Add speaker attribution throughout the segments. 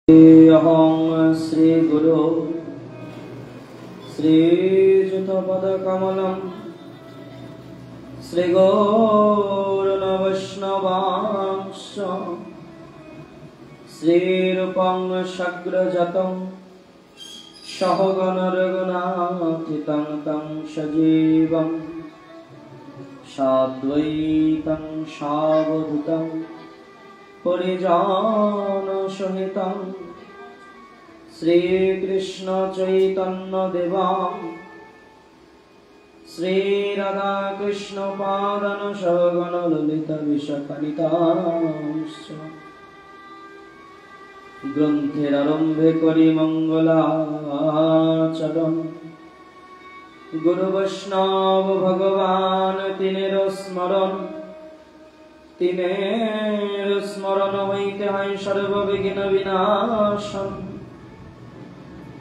Speaker 1: अहं श्री गुरु श्रीयुतपदकमलं श्रीगौरवैष्णवांश्च श्रीरूपं शग्रजतं सहगण रघुनाथितं तं सजीवं साद्वैतं सावधूतं परिजन सहितं श्रीकृष्ण चैतन्य देवा श्री राधा कृष्ण पादन सहगण ललिता विशाखान्वितांश्च ग्रंथेर आरम्भे करि मंगलाचरण गुरु वैष्णव भगवान तिनेर स्मरण तिनेर स्मरण हईते हई सर्वविघ्न विनाशन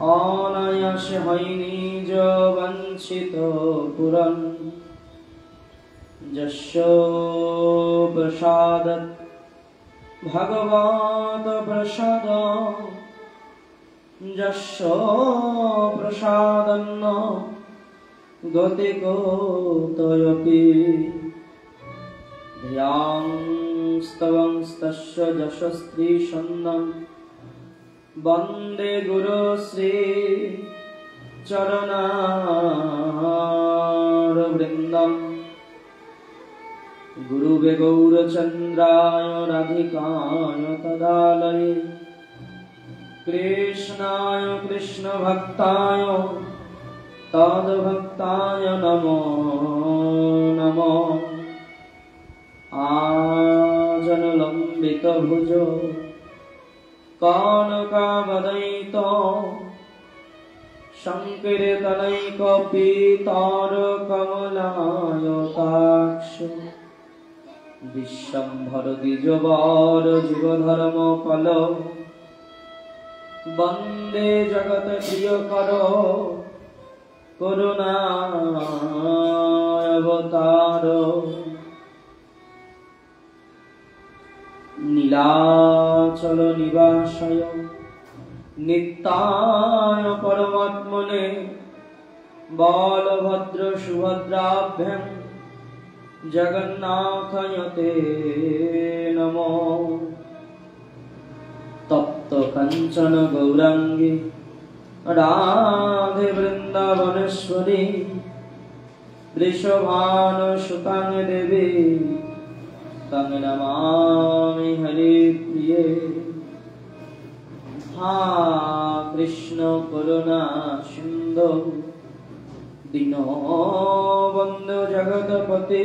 Speaker 1: अनायासे हई निज वंचित पुरन यस्य प्रसादात् भगवत प्रसाद यस्य प्रसादन्न गतिकोऽपि ध्यानस्तवंस्तस्य यशस्त्रीशन्नं वन्दे गुरु श्री चरणारविन्दं गुरुवे गौरचन्द्राय राधिकाय तदालये कृष्णाय कृष्णभक्ताय तद्भक्ताय नमो नमः आजनलम्बित भुजो कनकावदयितो शङ्कीर्तनैकपीतार कमलायताक्ष विश्वम्भर द्विजवर जीवधर्म फल वन्दे जगत प्रियकरो करुणावतार नीलाचल निवासाय नित्याय परमात्मने बलभद्र सुभद्राभ्यां जगन्नाथाय ते नमो तप्त कांचन गौरांगी राधे वृंदावनेश्वरी वृषभानुसुतां देवी तं नमामि हरिप्रिये हा कृष्ण करुणा सिन्धो दीनबन्धु जगत्पते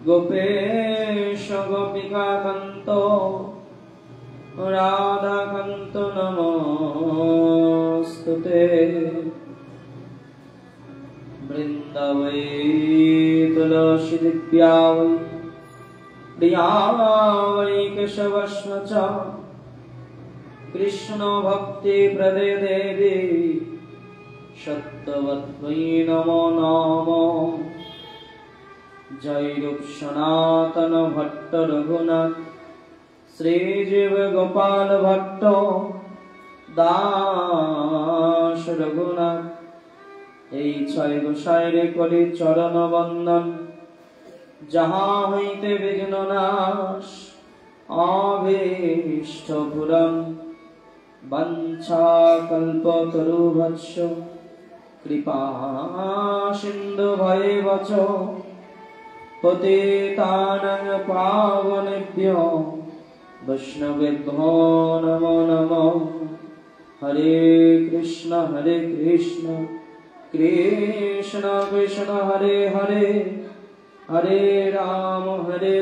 Speaker 1: गोपेश गोपिकान्त राधाकान्त नमोस्तुते वृन्दावै तुलसी दिव्या वै प्रिया वै केशवस्म च कृष्ण भक्ति प्रदे देवी सत्यवत्यै नमो नमो जय रूप सनातन भट्ट रघुनाथ श्रीजीव गोपाल भट्ट दास रघुनाथ এই ছয় গোসাইরে করি চরণ বন্দন যাহা হইতে বিঘ্ন নাশ অভীষ্ট পূরণ বাঞ্ছা কল্পতরুভৎস কৃপা সিন্ধু ভয়ে বচ পতিতানাং পাবনেভ্যো বৈষ্ণবেভ্যো নমো নমো হরে কৃষ্ণ कृष्ण कृष्ण हरे हरे हरे राम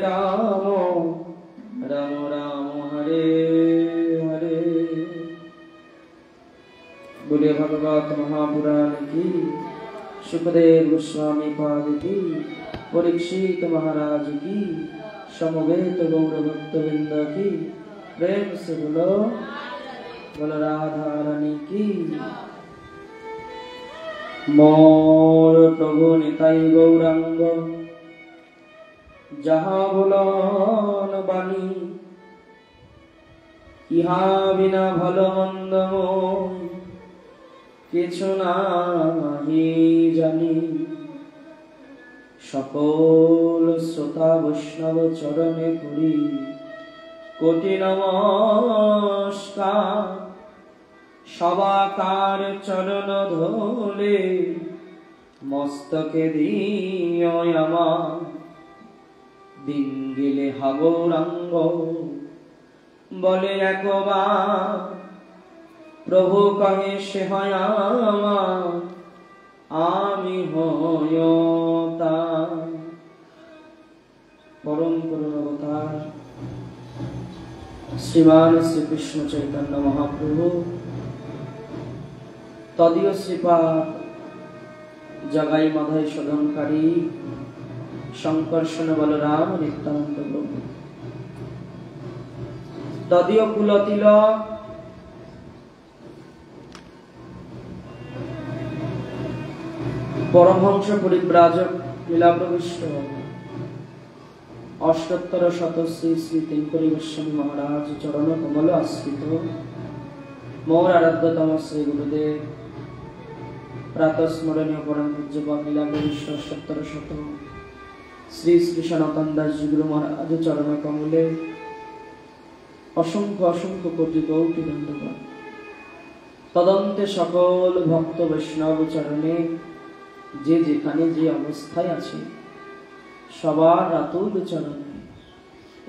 Speaker 1: राम राम हरे हरे। बोले भगवत महापुराण की, सुखदेव गोस्वामी पाद की, परीक्षित महाराज की, समवेत गौर भक्तवृंद की, प्रेम से बोलो राधा रानी की। मोर प्रभु निताई गौरांग जहाँ बोलन बानी ইহা বিনা ভালো মন্দ কিছু নাহি জানি। সকল শ্রোতা বৈষ্ণব চরণে করি কোটি নমস্কার। সবাকার চরণ ধরে মস্তকে দিও আমার, দিন গেলে হাগৌরাঙ্গ বলে একবার, প্রভু কহে সে হয় আমার, আমি হয় তার। পরম করুণাবতার শ্রীমান শ্রীকৃষ্ণ চৈতন্য মহাপ্রভু তদীয় শ্রীপাদ জগাই মাধাই শোধনকারী শঙ্কর্ষণ বলরাম নিত্যানন্দ প্রভু তদীয় কুলতিলক পরমহংস পরিব্রাজক লীলাপ্রবিষ্ট অষ্টোত্তর শত শ্রী শ্রী তিনকরি গোস্বামী মহারাজ চরণ কমল আশ্রিত মোর আরাধ্যতম শ্রী গুরুদেব প্রাতঃস্মরণীয় পরম পূজ্যপাদ লীলাপ্রবিষ্ট অষ্টোত্তর শত শ্রী শ্রী সনাতন দাস গুরু মহারাজ চরণ কমলে অসংখ্য অসংখ্য কোটি কোটি ধন্যবাদ। তদন্তে সকল ভক্ত বৈষ্ণব চরণে যে যেখানে যে অবস্থায় আছে সবার রাতুল চরণে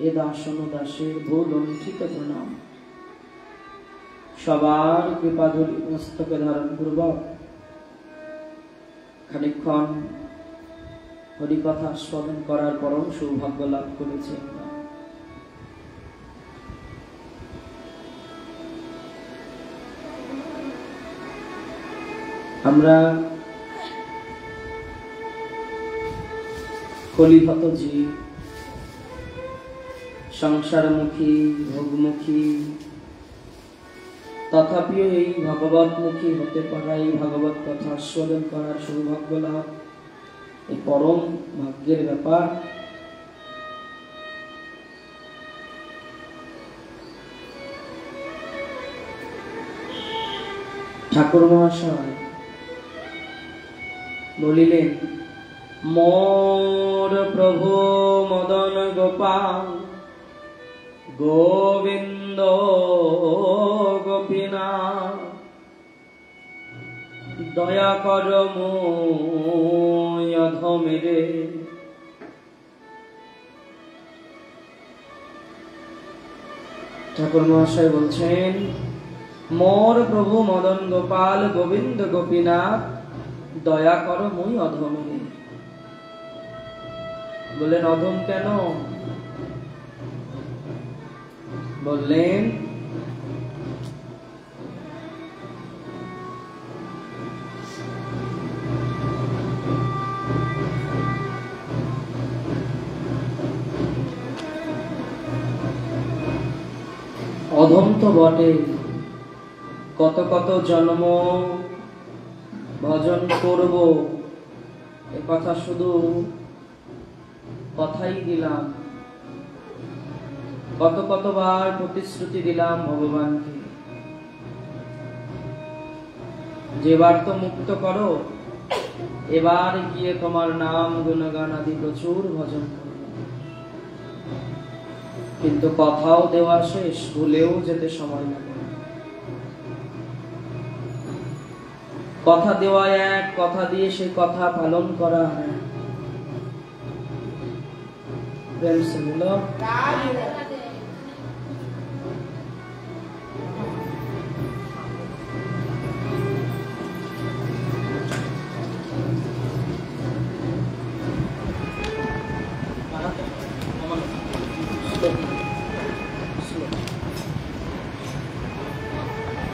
Speaker 1: এ দাসন দাসের ভুল লণ্ঠিত প্রণাম। সবার কৃপাধুলি মস্তকে ধারণ পূর্বক খানিকক্ষণ হরিকথা আস্বাদন করার পরম সৌভাগ্য লাভ করেছে। আমরা কলিহত জীব, সংসারমুখী ভোগমুখী, তথাপিও এই ভগবতমুখী হতে পারা, এই ভগবত কথা আস্বাদন করার সৌভাগ্য লাভ এই পরম ভাগ্যের ব্যাপার। ঠাকুর মহাশয় বলিলেন, মোর প্রভু মদন গোপাল গোবিন্দ গোপীনাথ, দয়া কর মোয় অধমেরে। ঠাকুর মহাশয় বলছেন, মোর প্রভু মদন গোপাল গোবিন্দ গোপীনাথ, দয়া কর মুই অধমেরে। বললেন, অধম কেন? বললেন, অধম তো বটে, কত কত জন্ম ভজন করব এ কথা শুধু কথাই দিলাম, কত কতবার প্রতিশ্রুতি দিলাম ভগবানকে, যেবার তো মুক্ত করো, এবার গিয়ে তোমার নাম গুণগান আদি প্রচুর ভজন করো। কিন্তু কথাও দেওয়া শেষ, ভুলেও যেতে সময় লাগে। কথা দেওয়া এক, কথা দিয়ে সেই কথা পালন করা হয়। প্রেম সে বলো,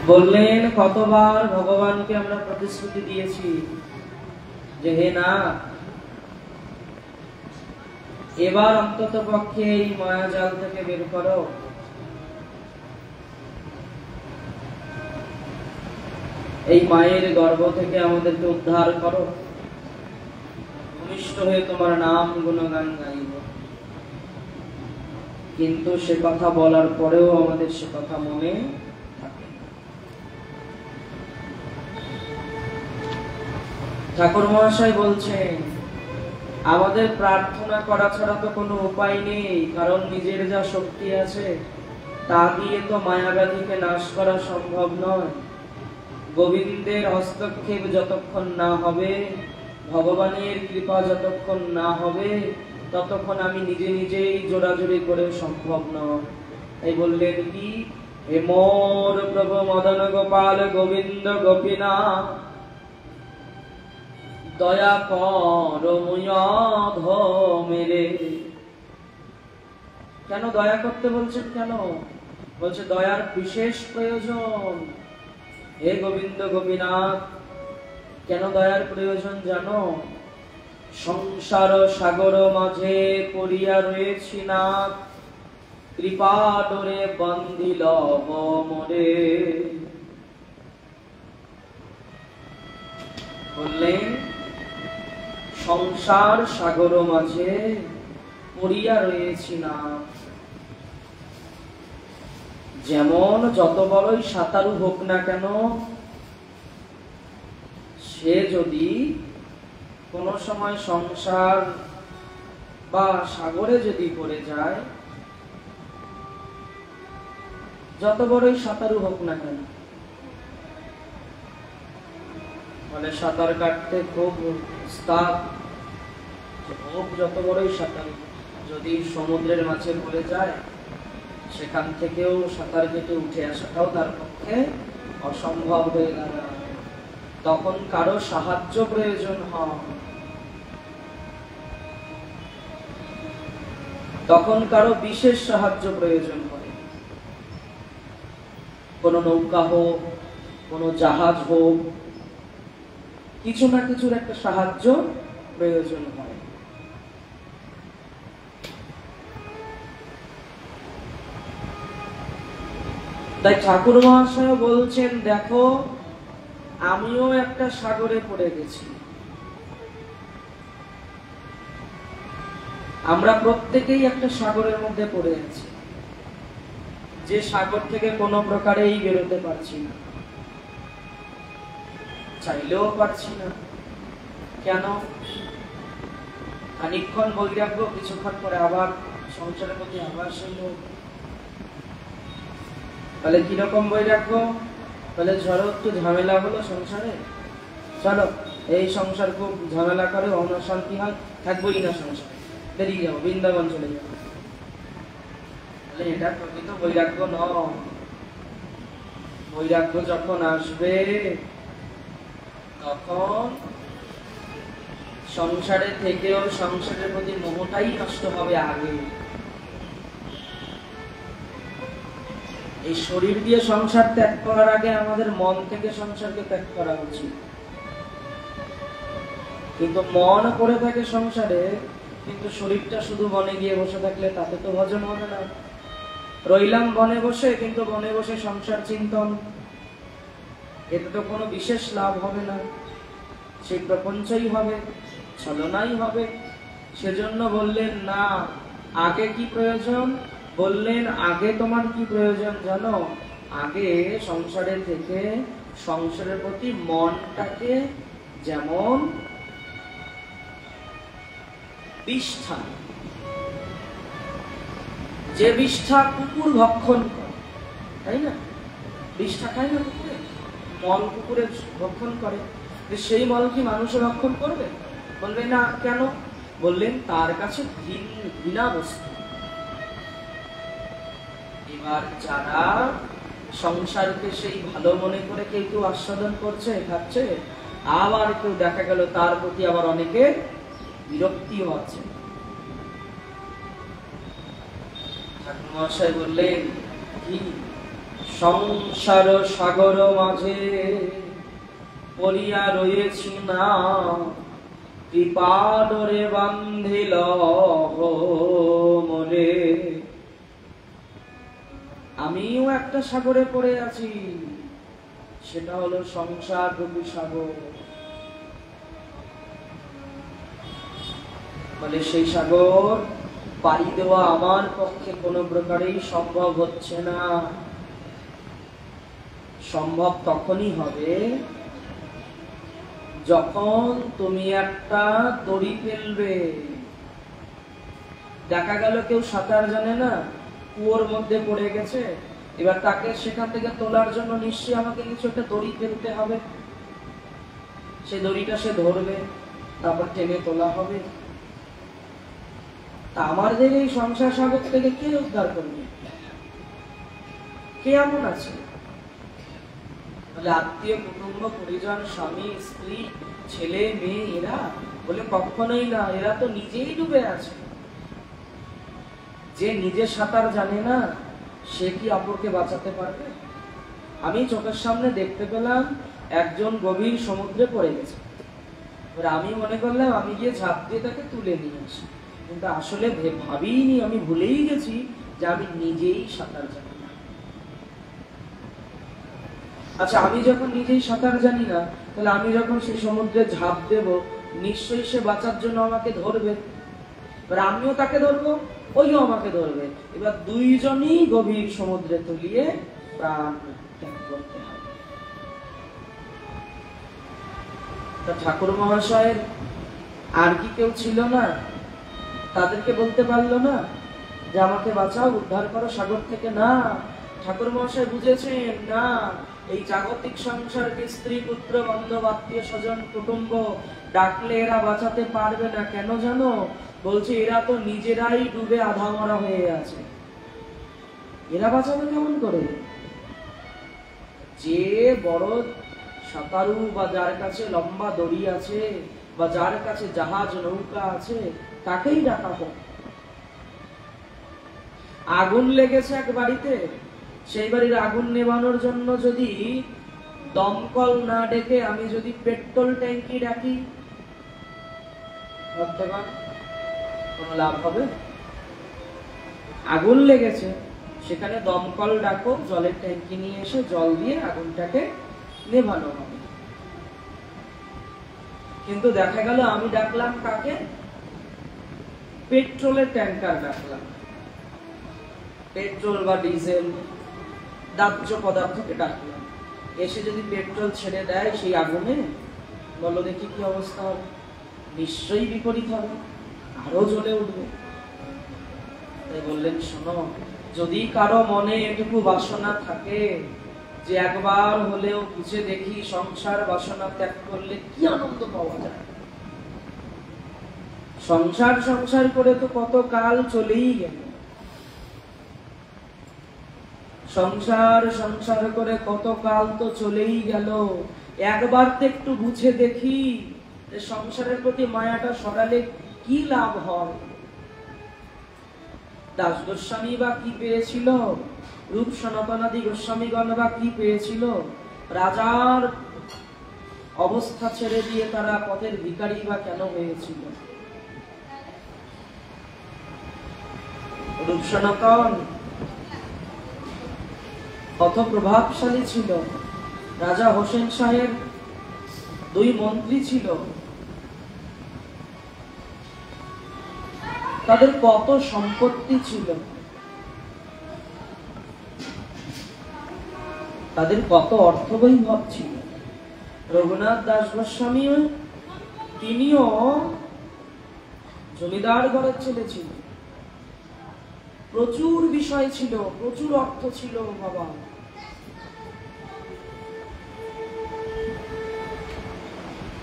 Speaker 1: বললেন, কতবার ভগবানকে আমরা প্রতিশ্রুতি দিয়েছি যে হে না, এবার অন্তত পক্ষে এই মায়াজাল থেকে বের করো। এই মায়ের গর্ভ থেকে আমাদেরকে উদ্ধার করো, ভূমিষ্ঠ হয়ে তোমার নাম গুণগান গাইব। কিন্তু সে কথা বলার পরেও আমাদের সে কথা মনে থাকে না। ঠাকুর মহাশয় বলছেন, আমাদের প্রার্থনা করা ছাড়া তো কোনো উপায় নেই, কারণ নিজের যা শক্তি আছে তা দিয়ে তো মায়াব্যাধিকে নাশ করা সম্ভব নয়। গোবিন্দের হস্তক্ষেপ যতক্ষণ না হবে, ভগবানের কৃপা যতক্ষণ না হবে, ততক্ষণ আমি নিজে নিজেই জোড়াজোড়ি করে সম্ভব নয়। তাই বললেন কি, হে মোর প্রভু মদন গোপাল গোবিন্দ গোপীনাথ, দয়া কর মেরে। কেন দয়া করতে বলছেন? কেন বলছে? দয়ার বিশেষ প্রয়োজন। হে গোবিন্দ গোপীনাথ, কেন দয়ার প্রয়োজন জানো? সংসার সাগর মাঝে পড়িয়া রয়েছি নাথ, কৃপা ডোরে বান্ধিল মোরে। বললেন, সংসার সাগর মাঝে পড়িয়া রয়েছি না। যেমন যত বড়ই সাঁতারু হোক না কেন, সে যদি কোন সময় সংসার বা সাগরে যদি পড়ে যায়, যত বড়ই সাঁতারু হোক না কেন, মানে সাঁতার কাটতে খুব উস্তাদ হোক, যত বড়ই সাঁতারু, যদি সমুদ্রের মাঝে পড়ে যায়, সেখান থেকেও সাঁতার কেটে উঠে আসাটাও তার পক্ষে অসম্ভব হয়ে দাঁড়ায়। তখন কারো সাহায্য প্রয়োজন হয়, তখন কারো বিশেষ সাহায্য প্রয়োজন হয়। কোন নৌকা হোক, কোন জাহাজ হোক, কিছু না কিছুর একটা সাহায্য প্রয়োজন হয়। তাই ঠাকুর মহাশয় বলছেন, দেখো আমিও একটা সাগরে পড়ে গেছি। আমরা প্রত্যেকেই একটা সাগরের মধ্যে পড়ে আছি, যে সাগর থেকে কোনো প্রকারেই বেরোতে পারছি না, চাইলেও পারছি না। কেন? খানিকক্ষণ বৈরাগ্য, কিছুক্ষণ পরে আবার সংসারের প্রতি আবার সেই লোক। তাহলে কিরকম বৈরাগ্য? তাহলে ধরো একটু ঝামেলা হলো সংসারে, চলো এই সংসার খুব ঝামেলা করে, অশান্তি হয়, থাকবোই না সংসারে, বেরিয়ে যাবো, বৃন্দাবন চলে যাবো। তাহলে এটা প্রকৃত বৈরাগ্য নয়। বৈরাগ্য যখন আসবে, তখন সংসারে থেকেও সংসারের প্রতি মোহটাই নষ্ট হবে আগে। এই শরীর দিয়ে সংসার ত্যাগ করার আগে আমাদের মন থেকে সংসারকে ত্যাগ করা উচিত। কিন্তু মন পড়ে থাকে সংসারে, কিন্তু শরীরটা শুধু বনে গিয়ে বসে থাকলে তাতে তো ভজন হবে না। রইলাম বনে বসে, কিন্তু বনে বসে সংসার চিন্তন, এতে তো কোনো বিশেষ লাভ হবে না। সেই প্রপঞ্চই হবে, ছলনাই হবে। সেজন্য বললেন না, আগে কি প্রয়োজন? বললেন, আগে তোমার কি প্রয়োজন জানো? আগে সংসারে থেকে সংসারের প্রতি মনটাকে যেমন বিষ্ঠা, যে বিষ্ঠা কুকুর ভক্ষণ করে, তাই না? বিষ্ঠা খায় না কুকুরে, মল কুকুরে ভক্ষণ করে, সেই মল কি মানুষে ভক্ষণ করবে? বলবে না। কেন? বললেন, তার কাছে ঘৃণা বস্তু। এবার যারা সংসারকে সেই ভালো মনে করে কেউ কেউ আস্বাদন করছে, খাচ্ছে, আবার কেউ দেখা গেল তার প্রতি আবার অনেকে বিরক্তিও আছে। ঠাকুর মহাশয় বললেন কি, সংসার সাগর মাঝে পড়িয়া রয়েছি না, কৃপা ডোরে বান্ধিল মোরে। আমিও একটা সাগরে পড়ে আছি, সেটা হলো সংসার রূপী সাগর। বলে সেই সাগর পাড়ি দেওয়া আমার পক্ষে কোনো প্রকারেই সম্ভব হচ্ছে না। সম্ভব তখনই হবে যখন তুমি একটা দড়ি ফেলবে। দেখা গেল কেউ সাঁতার জানে না, কুয়োর মধ্যে পড়ে গেছে, এবার তাকে সেখান থেকে তোলার জন্য নিশ্চয়ই আমাকে কিছু একটা দড়ি ফেলতে হবে। সেই দড়িটা সে ধরবে, তারপর টেনে তোলা হবে। তা আমাদের এই সংসার সাগর থেকে কে উদ্ধার করবে? কে এমন আছে? আত্মীয় কুটুম্ব পরিজন, স্বামী স্ত্রী ছেলে মেয়ে, এরা বলে কখনোই না, এরা তো নিজেই ডুবে আছে। যে নিজে সাঁতার জানে না সে কি অপরকে বাঁচাতে পারবে? আমি চোখের সামনে দেখতে পেলাম একজন গভীর সমুদ্রে পড়ে গেছে। আমি মনে করলাম আমি গিয়ে ঝাঁপ দিয়ে তাকে তুলে নিয়ে আসি, কিন্তু আসলে ভাবিনি, আমি ভুলেই গেছি যে আমি নিজেই সাঁতার জানি না। আচ্ছা, আমি যখন নিজেই সাঁতার জানি না, তাহলে আমি যখন সেই সমুদ্রে ঝাঁপ দেব, নিশ্চয়ই সে বাঁচার জন্য আমাকে ধরবে, এবার আমিও তাকে ধরবো, ওইও আমাকে ধরবে। এবার দুইজনই গভীর সমুদ্রে তলিয়ে প্রাণ ত্যাগ করতে হবে। তা ঠাকুর মহাশয়ের আর কি কেউ ছিল না? তাদেরকে বলতে পারলো না যে আমাকে বাঁচাও, উদ্ধার করো সাগর থেকে? না, ঠাকুর মহাশয় বুঝেছেন না, এই জাগতিক সংসারকে স্ত্রী পুত্র বান্ধব আত্মীয় স্বজন কুটুম্ব ডাকলে এরা বাঁচাতে পারবে না। কেন জানো? বলছে এরা তো নিজেরাই ডুবে আধা মরা হয়ে আছে, এরা বাঁচাবে কেমন করে? যে বড় সাঁতারু বা যার কাছে লম্বা দড়ি আছে বা যার কাছে জাহাজ নৌকা আছে তাকেই ডাকা হোক। আগুন লেগেছে এক বাড়িতে, সেই বাড়ির আগুন নেভানোর জন্য যদি দমকল না ডেকে আমি যদি পেট্রোল ট্যাঙ্কি ডাকি, কোন লাভ হবে? আগুন লেগেছে, সেখানে দমকল ডাকো, জলের ট্যাঙ্কি নিয়ে এসে জল দিয়ে আগুনটাকে নেভানো হবে। কিন্তু দেখা গেল আমি ডাকলাম কাকে? পেট্রোলের ট্যাঙ্কার ডাকলাম, পেট্রোল বা ডিজেল দাহ্য পদার্থকে ডাকলাম, এসে যদি পেট্রোল ছেড়ে দেয় সেই আগুনে, বলো দেখি কি অবস্থা হবে? নিশ্চয়ই বিপরীত হবে, আরো জ্বলে উঠবে। তাই বললেন, শোনো, যদি কারো মনে এটুকু বাসনা থাকে যে একবার হলেও বুঝে দেখি সংসার বাসনা ত্যাগ করলে কি আনন্দ পাওয়া যায়। সংসার সংসার করে তো কত কাল চলেই গেল, সংসার সংসার করে কত কাল তো চলেই গেল। একবার তো একটু বুঝে দেখি যে সংসারের প্রতি মায়াটা সরালে কি লাভ হয়। দাস গোস্বামী বা কি পেয়েছিল? রূপ সনাতনাদি গোস্বামীগণ বা কি পেয়েছিল? রাজার অবস্থা ছেড়ে দিয়ে তারা পথের ভিখারি বা কেন হয়েছিল? রূপ সনাতন কত প্রভাবশালী ছিল। রাজা হোসেন শাহের 2 মন্ত্রী ছিল, তাদের কত সম্পত্তি ছিল, তাদের কত অর্থবৈভব ছিল। রঘুনাথ দাস গোস্বামী তিনিও জমিদার ঘরের ছেলে ছিল, প্রচুর বিষয় ছিল, প্রচুর অর্থ ছিল বাবা।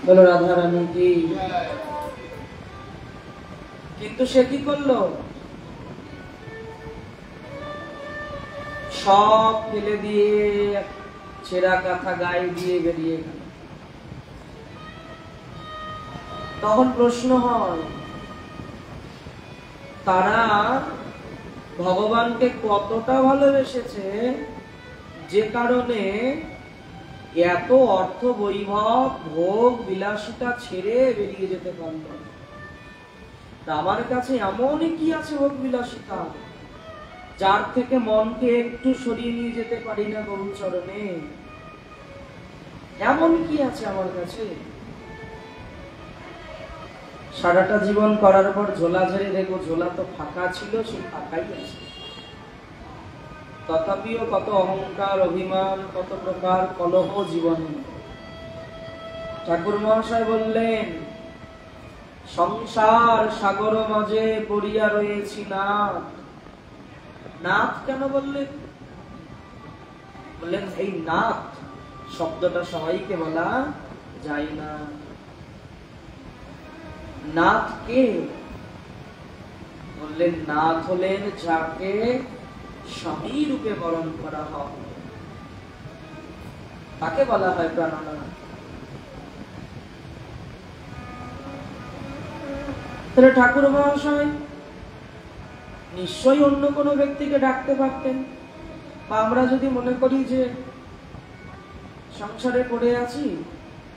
Speaker 1: বলো রাধা রানী কি? কিন্তু সে কি করলো? সব ফেলে দিয়ে ছেঁড়া কাঁথা গায়ে দিয়ে বেরিয়ে গেল। তখন প্রশ্ন হয়, তারা ভগবানকে কতটা ভালোবেসেছে যে কারণে এত অর্থ বৈভব ভোগ বিলাসিতা ছেড়ে বেরিয়ে যেতে পারল। আমার কাছে এমনই কি আছে ভোগ বিলাসিতা যার থেকে মনকে একটু সরিয়ে নিয়ে যেতে পারি না গরুর চরণে? এমন কি আছে আমার কাছে? সারাটা জীবন করার পর ঝোলা ঝেড়ে দেখো ঝোলা তো ফাঁকা ছিল, সেই ফাঁকাই আছে। তথাপিও কত অহংকার, অভিমান, কত প্রকার কলহ জীবনে। ঠাকুর মহাশয় বললেন, সংসার সাগর মাঝে পড়িয়া রয়েছি নাথ। নাথ কেন বললেন? বললেন এই নাথ শব্দটা সবাইকে বলা যায় না। নাথ কে? বললেন নাথ হলেন যাকে স্বামী রূপে বরণ করা হয়, তাকে বলা হয় প্রাণনাথ। তাহলে ঠাকুর মহাশয় নিশ্চয়ই অন্য কোনো ব্যক্তিকে ডাকতে পারতেন। বা আমরা যদি মনে করি যে সংসারে পড়ে আছি,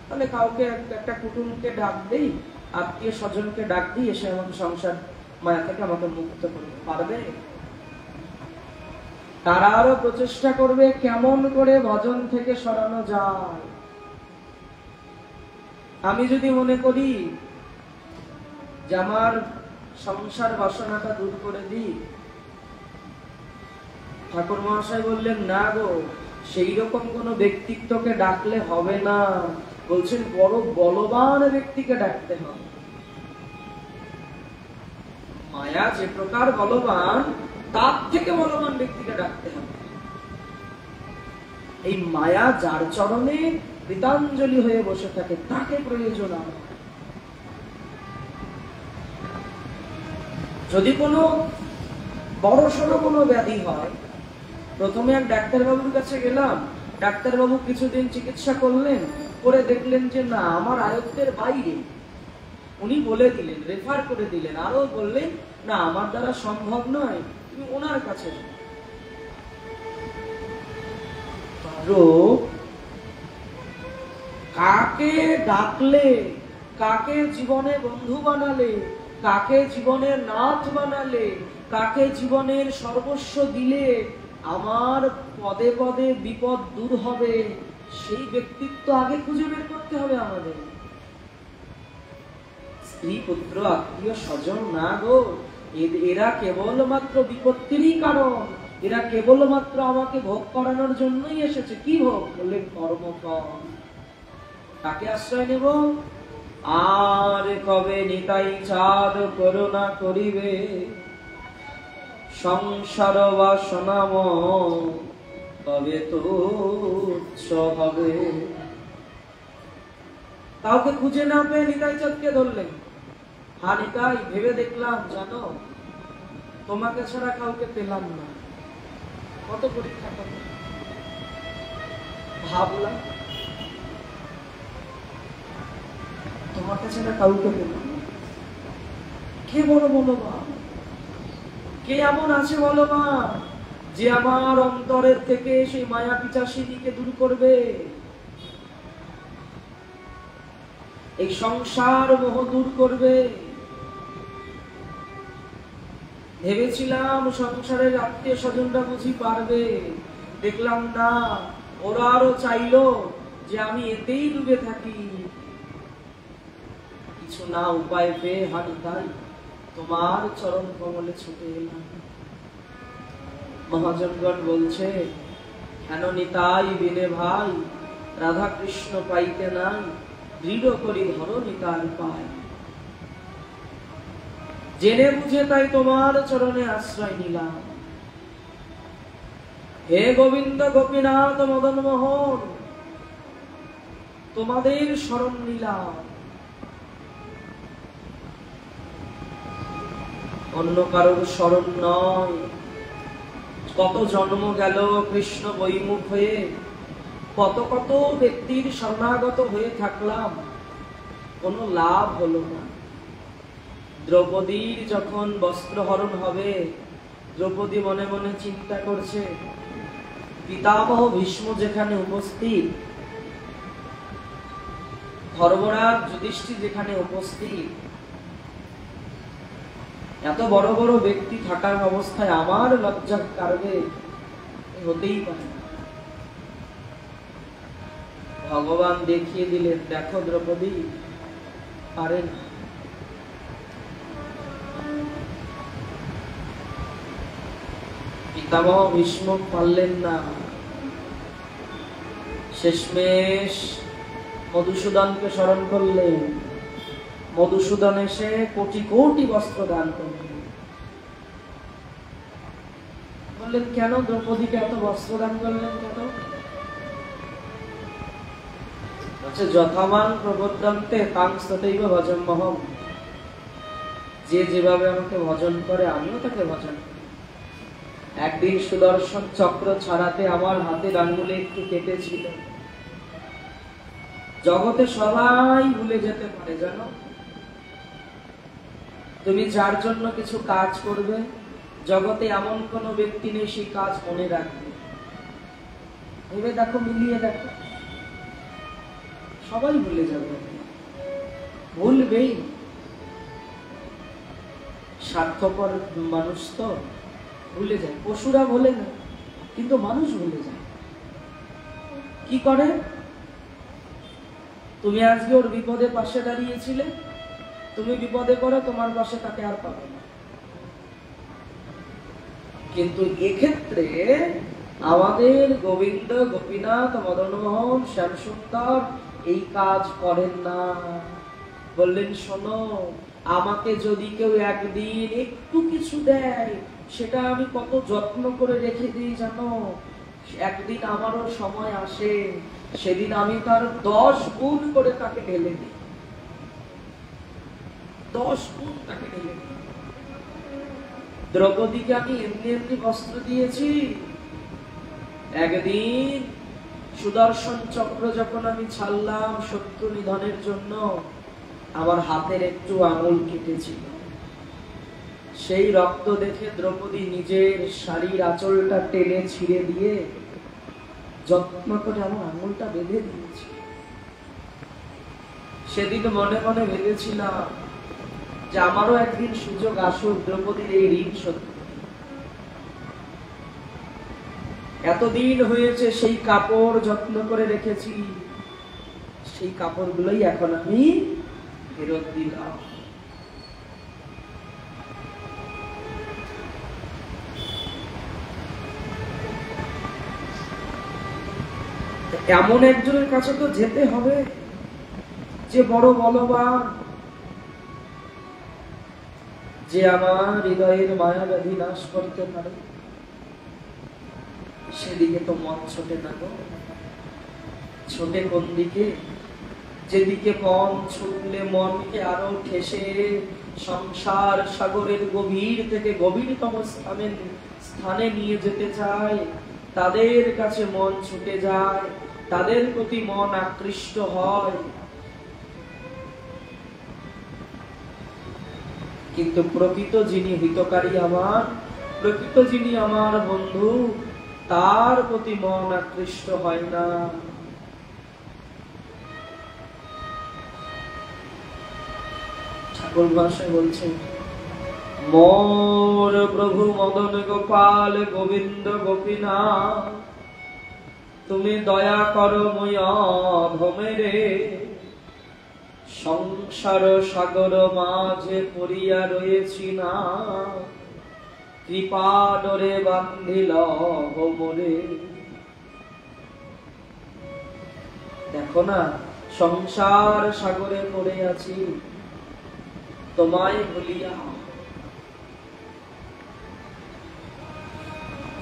Speaker 1: তাহলে কাউকে একটা কুটুমকে ডাক দেই, আত্মীয় স্বজনকে ডাক দিই, এসে আমার সংসার মায়া থেকে আমাকে মুক্ত করতে পারবে? তারা আরো প্রচেষ্টা করবে কেমন করে ভজন থেকে সরানো যায়। আমি যদি মনে করি যে আমার সংসার বাসনাটা দূর করে দিই, ঠাকুর মহাশয় বললেন না গো, সেই রকম কোন ব্যক্তিত্বকে ডাকলে হবে না। বলছেন বড় বলবান ব্যক্তিকে ডাকতে হবে। মায়া যে প্রকার বলবান, তার থেকে বলবান ব্যক্তিকে ডাকতে হবে। এই মায়া যার চরণে কৃতাঞ্জলি হয়ে বসে থাকে, তাকে প্রয়োজন আমার। যদি কোনো বড়সড় কোনো ব্যাধি হয়, প্রথমে এক ডাক্তারবাবুর কাছে গেলাম, ডাক্তারবাবু কিছুদিন চিকিৎসা করলেন, করে দেখলেন যে না, আমার আয়ত্তের বাইরে। উনি বলে দিলেন, রেফার করে দিলেন, আরো বললেন না, আমার দ্বারা সম্ভব নয়, তুমি ওনার কাছে যাও। কাকে ডাকলে, কাকে জীবনে বন্ধু বানালে, কাকে জীবনের নাথ বানালে, কাকে জীবনের সর্বস্ব দিলে আমার পদে পদে বিপদ দূর হবে, সেই ব্যক্তিত্ব আগে খুঁজে বের করতে হবে আমাদের। স্ত্রী, পুত্র, আত্মীয় স্বজন না গো, এরা কেবলমাত্র বিপত্তিরই কারণ। এরা কেবলমাত্র আমাকে ভোগ করানোর জন্যই এসেছে। কি ভোগ? বললেন কর্মফল। কাকে আশ্রয় নেব? আর কবে নিতাই চাঁদ করুণা করিবে, সংসার বাসনাম তবে তুচ্ছ হবে। কাউকে খুঁজে না পেয়ে নিতাই চাঁদকে ধরলেন। হ্যাঁ নিতাই, ভেবে দেখলাম জানো, তোমাকে ছাড়া কাউকে পেলাম না। কত পরীক্ষা করলাম, ভাবলাম তোমাকে ছাড়া কাউকে পেলাম না। কে বড় বলবান? কে এমন আছে বলবান যে আমার অন্তরের থেকে সেই মায়া পিচাসিনীকে দূর করবে, এই সংসার মোহ দূর করবে? ভেবেছিলাম সংসারের আত্মীয় স্বজনরা বুঝি পারবে, দেখলাম না, ওরা আরো চাইলো যে আমি এতেই ডুবে থাকি। কিছু না উপায় পেয়ে হানি তাই তোমার চরণ কমলে ছুটে এলাম। মহাজনগণ বলছে, কেন নিতাই বিনে ভাই, রাধা কৃষ্ণ পাইতে নাই, দৃঢ় করি ধরো নিতাই পায়। জেনে বুঝে তাই তোমার চরণে আশ্রয় নিলাম। হে গোবিন্দ, গোপীনাথ, মদন মোহন, তোমাদের শরণ নিলাম। অন্য কারোর শরণ নয়। কত জন্ম গেল কৃষ্ণ বৈমুখ হয়ে, কত কত ব্যক্তির শরণাগত হয়ে থাকলাম, কোনো লাভ হলো না। দ্রৌপদীর যখন বস্ত্রহরণ হবে, দ্রৌপদী মনে মনে চিন্তা করছে, পিতামহ ভীষ্ম যেখানে উপস্থিত, ধর্মরাজ যুধিষ্ঠির যেখানে উপস্থিত, এত বড় বড় ব্যক্তি থাকার অবস্থায় আমার লজ্জা কারবে হতেই পারে না। ভগবান দেখিয়ে দিলেন, দেখো দ্রৌপদী, পারে না। পিতামহ ভীষ্ম পারলেন না, শেষমেশ মধুসূদনকে স্মরণ করলেন। মধুসূদন এসে কোটি কোটি বস্ত্র দান করলেন। বললেন, কেন দ্রৌপদীকে এত বস্ত্র দান করলেন কেন? যথামান প্রবর্তন্তে তাং তথৈব ভজম্যহম। যে যেভাবে আমাকে ভজন করে আমিও তাকে ভজন করি। একদিন সুদর্শন চক্র ছাড়াতে আমার হাতের আঙ্গুলে একটু কেটেছিল। জগতে সবাই ভুলে যেতে পারে, জানো? তুমি যার জন্য কিছু কাজ করবে, জগতে এমন কোন ব্যক্তি নেই সেই কাজ মনে রাখবে। ভেবে দেখো, মিলিয়ে দেখো, সবাই ভুলে যাবে, ভুলবেই। স্বার্থপর মানুষ তো ভুলে যায়, পশুরা ভুলে না, কিন্তু মানুষ ভুলে যায়। কি করে? তুমি আজকে ওর বিপদে পাশে দাঁড়িয়েছিলে, তুমি বিপদে করে তোমার পাশে তাকে আর পাবে না। কিন্তু এক্ষেত্রে আমাদের গোবিন্দ, গোপীনাথ, মদনমোহন, শ্যামসুন্দর এই কাজ করেন না। বললেন, শোনো, আমাকে যদি কেউ একদিন একটু কিছু দেয়, সেটা আমি কত যত্ন করে রেখে দিই জানো। একদিন আমারও সময় আসে, সেদিন আমি তার 10 গুণ করে তাকে ঢেলে দিই, 10 গুণ তাকে ঢেলে দিই। দ্রৌপদীকে আমি এমনি এমনি বস্ত্র দিয়েছি। একদিন সুদর্শন চক্র যখন আমি ছাড়লাম শত্রু নিধনের জন্য, আমার হাতের একটু আঙুল কেটেছিল। সেই রক্ত দেখে দ্রৌপদী নিজের শাড়ির আঁচলটা টেনে ছিঁড়ে দিয়ে যত্ন করে আমার আঙুলটা বেঁধে দিয়েছি। সেদিন মনে মনে ভেবেছিলাম যে আমারও একদিন সুযোগ আসুক দ্রৌপদীর এই ঋণ শোধ। এতদিন হয়েছে সেই কাপড় যত্ন করে রেখেছি, সেই কাপড়গুলোই এখন আমি ফেরত দিলাম। এমন একজনের কাছে তো যেতে হবে যে বড় বলবান, যে আমার হৃদয়ের মায়াব্যাধি নাশ করতে পারে। সেদিকে তো মন ছোটে না গো। ছোটে কোন দিকে? যেদিকে মন ছুটলে মনকে আরো ঠেসে সংসার সাগরের গভীর থেকে গভীরতম স্থানে নিয়ে যেতে চায়, তাদের কাছে মন ছুটে যায়, তাদের প্রতি মন আকৃষ্ট হয়। কিন্তু প্রকৃত যিনি হিতকারী আমার, প্রকৃত যিনি আমার বন্ধু, তার প্রতি মন আকৃষ্ট হয় না। ঠাকুর ভাষায় বলছেন, মোর প্রভু মদন গোপাল গোবিন্দ গোপীনাথ, তুমি দয়া করো মই অধমেরে, সংসার সাগর মাঝে পড়িয়া রয়েছি না, কৃপা ডোরে বান্ধিল মোরে। দেখো না, সংসার সাগরে পড়ে আছি, তোমায় ভুলিয়া।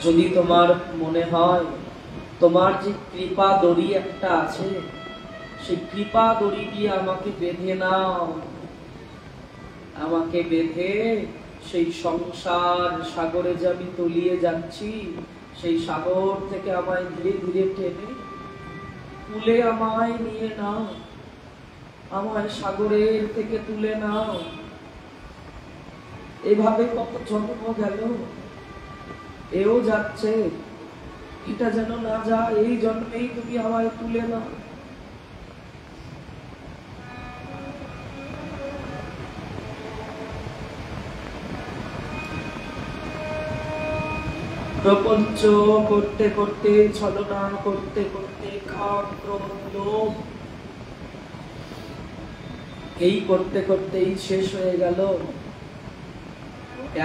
Speaker 1: যদি তোমার মনে হয় তোমার যে কৃপা দড়ি একটা আছে, সেই কৃপা দড়ি দিয়ে আমাকে বেঁধে নাও, আমাকে বেঁধে সেই সংসার সাগরে যে আমি তলিয়ে যাচ্ছি, সেই সাগর থেকে আমায় ধীরে ধীরে টেনে তুলে আমায় নিয়ে নাও, আমায় সাগরের থেকে তুলে নাও। এভাবে কত জন্ম গেল, এও যাচ্ছে, এটা যেন না যায়, এই জন্মেই তুমি আমায় তুলে নাও। প্রপঞ্চ করতে করতে, ছলনা করতে করতে, কাম ক্রোধ লোভ এই করতে করতেই শেষ হয়ে গেল।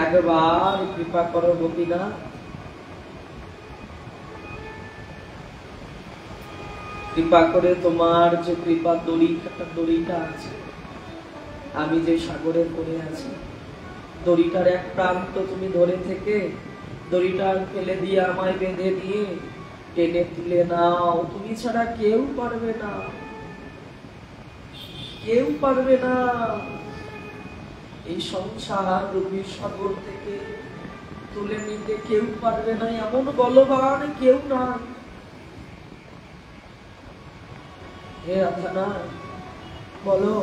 Speaker 1: একবার কৃপা করো গোপীনাথ, কৃপা করে তোমার যে কৃপা দড়িটা আছে, আমি যে সাগরে পড়ে আছি, দড়িটার এক প্রান্ত তুমি ধরে থেকে দড়িটা ফেলে দিয়ে আমায় বেঁধে দিয়ে টেনে তুলে নাও। তুমি ছাড়া কেউ পারবে না, কেউ পারবে না এই সংসার রূপী সাগর থেকে তুলে নিতে, কেউ পারবে না, এমন বলবান কেউ নাই। হে রাধানা, বলো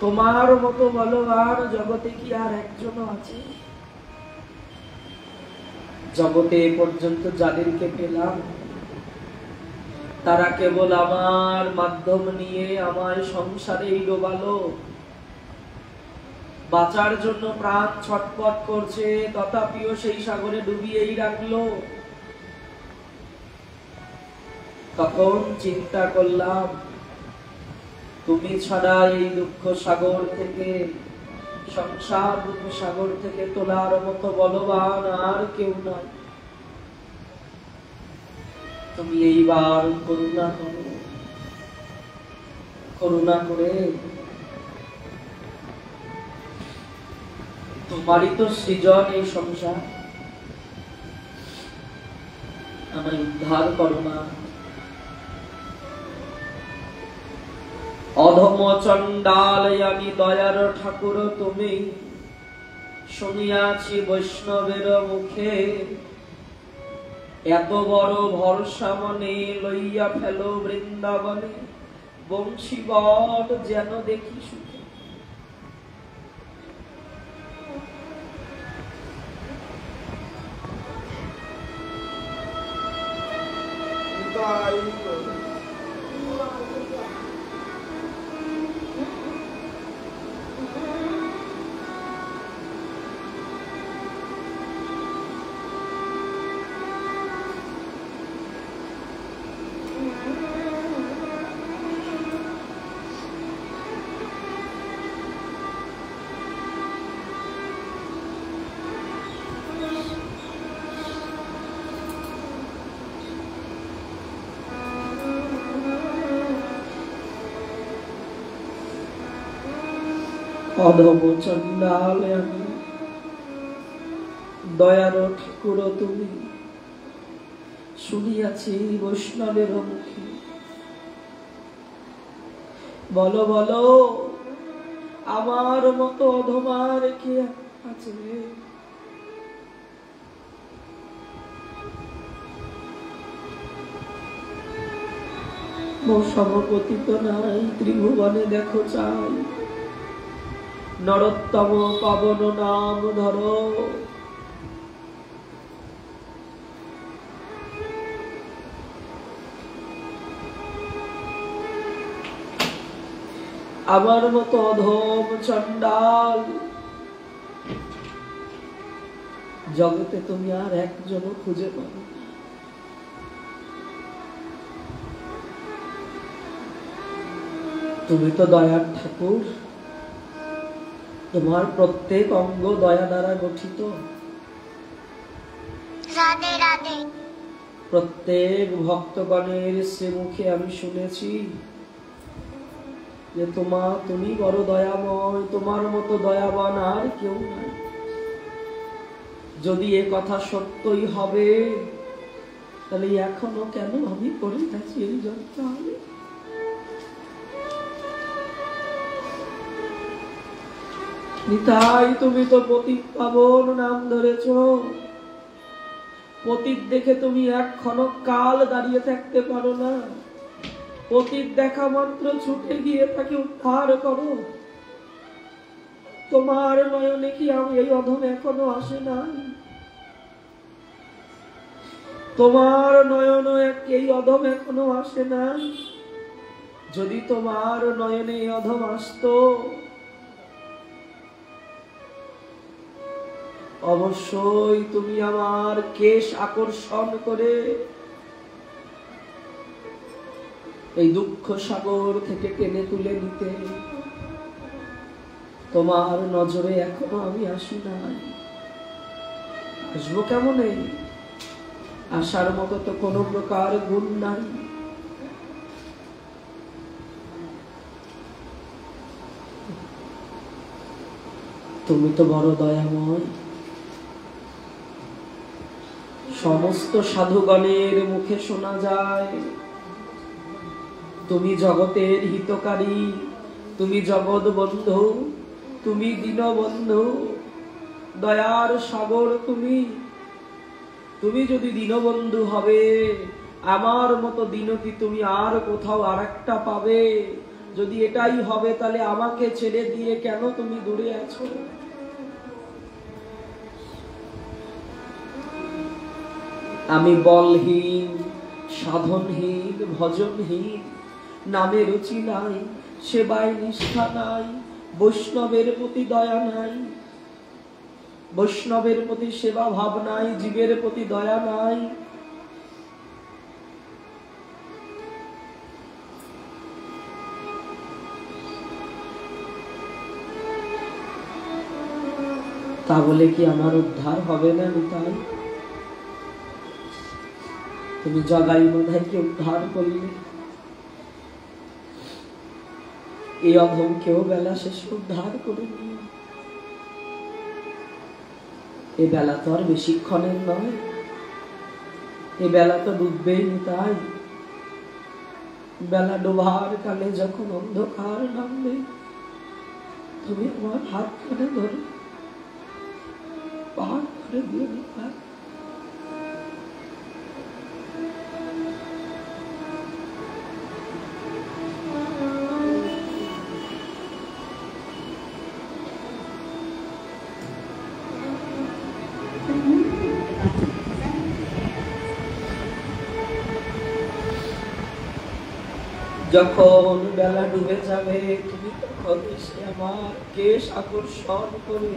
Speaker 1: তোমার মতো বলবান জগতে কি আর একজন আছে? জগতে পর্যন্ত যাদেরকে পেলাম তারা কেবল আমার মাধ্যম নিয়ে আমার সংসারেই ডোবালো, বাঁচার জন্য প্রাণ ছটপট করছে, তথাপিও সেই সাগরে ডুবিয়েই রাখলো। তখন চিন্তা করলাম, তুমি ছাড়া এই দুঃখ সাগর থেকে, সংসার দুঃখ সাগর থেকে তোলার মতো বলবান আর কেউ নাই। তুমি এইবার করুণা করো, করুণা করে তোমারই তো সৃজন এই সংসার, আমায় উদ্ধার করো না। অধম চণ্ডাল আমি দয়ার ঠাকুর তুমি, শুনিয়াছি বৈষ্ণবের মুখে, এত বড় ভরসা মনে লইয়া ফেলো বৃন্দাবনে, বংশী বট যেন দেখি সুখে। অধম চণ্ডাল আমি দয়ার ঠাকুর তুমি, শুনিয়াছি বৈষ্ণবের মুখে, বলো বলো আমার মতো অধমার কে আছে? সমপতি তো নাই, ত্রিভুবনে দেখো চাই, নরোত্তম পবন নাম ধরো। আমার মতো অধম চণ্ডাল জগতে তুমি আর একজন খুঁজে পাবে। তুমি তো দয়ার ঠাকুর, তোমার প্রত্যেক অঙ্গ দয়া দ্বারা গঠিত।
Speaker 2: রাধে রাধে।
Speaker 1: প্রত্যেক ভক্তগণের সে মুখে আমি শুনেছি যে তুমি বড় দয়াময়, তোমার মতো দয়াবান আর কেউ নাই। যদি এ কথা সত্যই হবে তাহলে এখনো কেন আমি করে আছি এই যন্ত্রণা? নিতাই তুমি তো পতিত পাবন নাম ধরেছ, পতিত দেখে তুমি এক ক্ষণক কাল দাঁড়িয়ে থাকতে পারো না। পতিত দেখা মাত্র ছুটে গিয়ে তাকে উদ্ধার করো। তোমার নয়নে কি আমি এই অধম এখনো আসে না? তোমার নয়ন এই অধম এখনো আসে না? যদি তোমার নয়নে এই অধম আসতো অবশ্যই তুমি আমার কেশ আকর্ষণ করে এই দুঃখ সাগর থেকে টেনে তুলে নিতে। তোমার নজরে এখনো আমি আসি নাই। আসবো কেমনে? আসার মতো তো কোনো প্রকার গুণ নাই। তুমি তো বড় দয়াময়। সমস্ত সাধুগণের মুখে শোনা যায় তুমি জগতের হিতকারী, তুমি জগৎ বন্ধু, তুমি দীনবন্ধু, দয়ার সাগর তুমি। তুমি যদি দীনবন্ধু হবে, আমার মতো দীন কি তুমি আর কোথাও আর একটা পাবে? যদি এটাই হবে তাহলে আমাকে ছেড়ে দিয়ে কেন তুমি দূরে আছো? আমি বলহীন, সাধনহীন, ভজনহীন, নামে রুচি নাই, সেবায় নিষ্ঠা নাই, বৈষ্ণবের প্রতি দয়া নাই, বৈষ্ণবের প্রতি সেবা ভাব নাই, জীবের প্রতি দয়া নাই। তা বলে কি আমার উদ্ধার হবে না নিতাই? তুমি জগাই বাধাইকে উদ্ধার করলে, এই অধমকেও বেলা শেষে উদ্ধার করে নিয়ে। এ বেলা তো আর বেশিক্ষণের নয়, এ বেলা তো ডুববেই নিতাই। বেলা ডোবার কালে যখন অন্ধকার নামবে, তুমি আমার হাত ধরে ধরে পার করে দিয়ে নিতাই। যখন বেলা ডুবে যাবে, তুমি তখন এসে আমার কেশ আকর্ষণ করে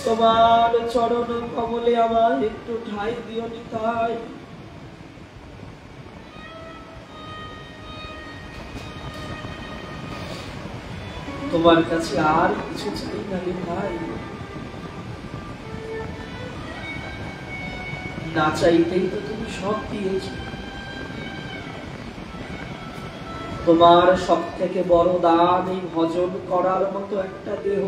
Speaker 1: তোমার চরণ কমলে আমার একটু ঠাঁই দিও নিতাই। তোমার কাছে আর কিছু চাই না নিতাই। না চাইতেই তো তুমি সব দিয়েছ। তোমার সব থেকে বড় দান এই ভজন করার মতো একটা দেহ,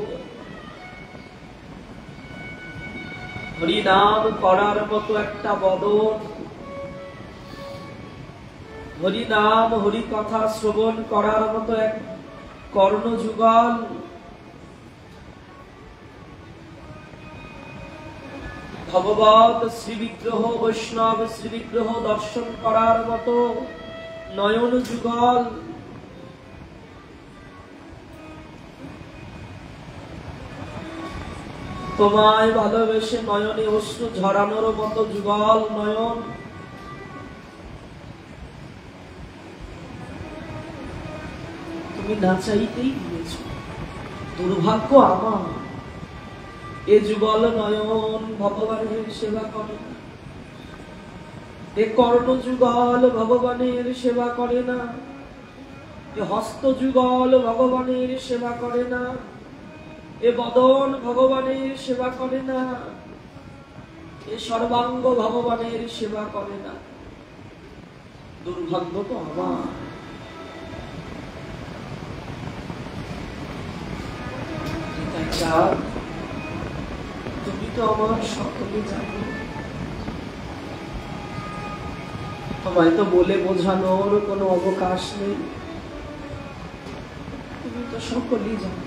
Speaker 1: হরিনাম করার মতো একটা বদন, হরিনাম হরি কথা শ্রবণ করার মতো এক কর্ণযুগল, ভগবত শ্রীবিগ্রহ, বৈষ্ণব শ্রীবিগ্রহ দর্শন করার মতো নয়ন যুগল, তোমায় ভালোবেসে নয়নে অশ্রু ঝরানোর মতো যুগল নয়ন। তুমি না চাইতেই দিয়েছ। দুর্ভাগ্য আমার, এ যুগল নয়ন ভগবানের সেবা করে না, এ কর্ণ যুগল ভগবানের সেবা করে না, এ হস্ত যুগল ভগবানের সেবা করে না, এ বদন ভগবানের সেবা করে না, এ সর্বাঙ্গ ভগবানের সেবা করে না। দুর্ভাগ্য তো আমার। তুমি তো আমার সকলে জানো, তোমায় তো বলে বোঝানোর কোনো অবকাশ নেই। তুমি তো সকলেই জানো।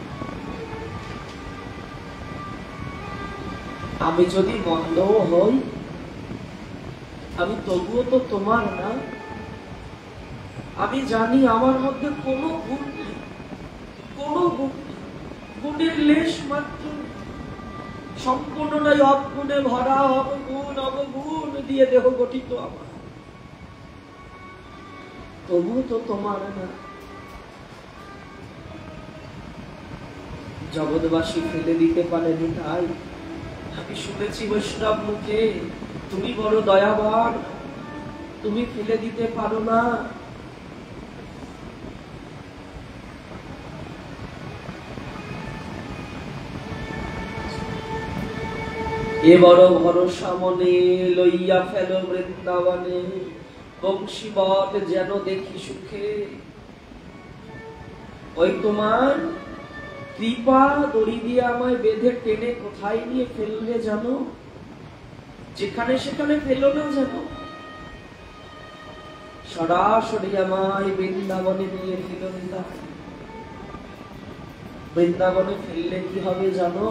Speaker 1: আমি যদি মন্দ হই, আমি তবুও তো তোমার না। আমি জানি আমার মধ্যে কোনো গুণ নেই, কোনো গুণ নেই, গুণের লেশ মাত্র। সম্পূর্ণটাই অগুণে ভরা, অবগুণ অবগুণ দিয়ে দেহ গঠিত আমার। তবুও তো তোমার না। জগৎবাসী ফেলে দিতে পারেনি তাই। আমি শুনেছি বৈষ্ণব মুখে, তুমি বড় দয়াবান, তুমি ফেলে দিতে পারো না। এ বড় ভরসা মনে লইয়া ফেলো বৃন্দাবনে, বংশীবট যেন দেখি সুখে। ওই তোমার কৃপা দড়ি দিয়ে আমায় বেঁধে টেনে কোথায় নিয়ে ফেললে জানো? যেখানে সেখানে ফেলো না যেন, সরাসরি আমায় বৃন্দাবনে নিয়ে ফেলো না। বৃন্দাবনে ফেললে কি হবে জানো?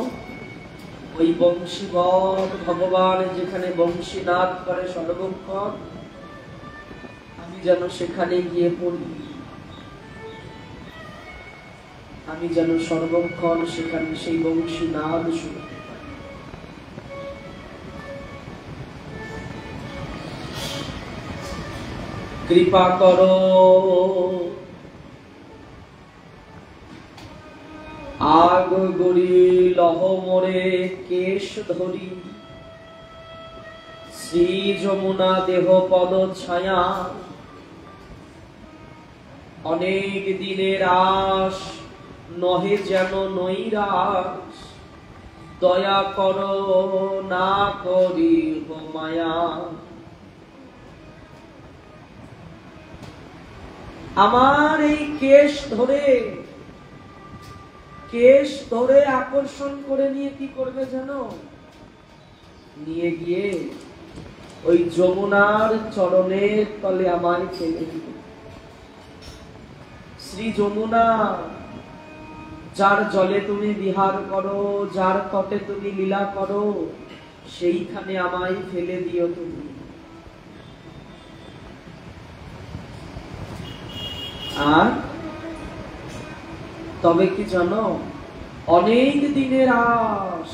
Speaker 1: ওই বংশীবন ভগবান যেখানে বংশীনাদ করে সর্বক্ষণ, আমি যেন সেখানে গিয়ে পড়ি। আমি যেন সর্বক্ষণ সেখানে সেই বংশীনাদ শুনতে পাই। কৃপা করো আগ গড়ি লহ মোরে কেশ ধরি, শ্রী যমুনা দেহ পদ ছায়া, অনেক দিনের আশ নহে যেন নৈরাশ, দয়া করো না করি মায়া। আমার এই কেশ ধরে আকর্ষণ করে নিয়ে কি করবে জানো? নিয়ে গিয়ে ওই যমুনার চরণের তলে আমায় ফেলে দিবে। শ্রী যমুনা, যার জলে তুমি বিহার করো, যার তটে তুমি লীলা করো, সেইখানে আমায় ফেলে দিও তুমি। আর তবে কি জানো? অনেক দিনের আশ।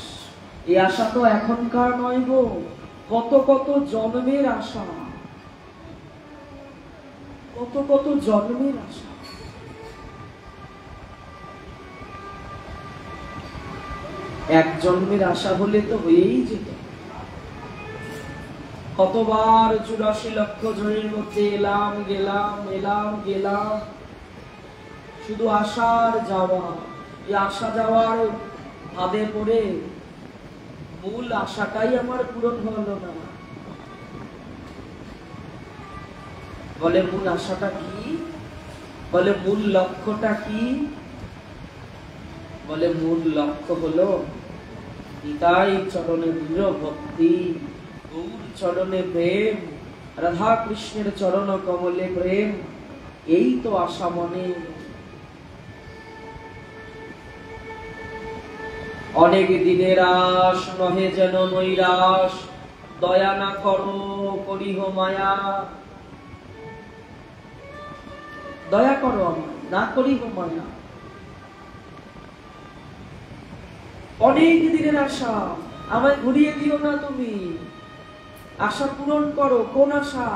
Speaker 1: এই আশা তো এখনকার নয় গো, কত কত জন্মের আশা, কত কত জন্মের আশা। এক জন্মের আশা হলে তো হয়েই যেত। কতবার 84 লক্ষ জনের মধ্যে এলাম গেলাম, শুধু আসার যাওয়া। এই আসা যাওয়ার ফাঁদে পড়ে মূল আশাটাই আমার পূরণ হলো না। বলে মূল আশাটা কি? বলে মূল লক্ষ্যটা কি? বলে মূল লক্ষ্য হলো নিতাই চরণে দৃঢ় ভক্তি, গৌর চরণে প্রেম, রাধা কৃষ্ণের চরণ কমলে প্রেম। এই তো আশা মনে। অনেক দিনের আশ নহে যেন নৈরাশ, দয়া না করো করিহ মায়া। দয়া করো আমায়, না করিহ মায়া। অনেক দিনের আশা, আমায় ঘুরিয়ে দিও না তুমি। আশা পূরণ করো। কোন আশা?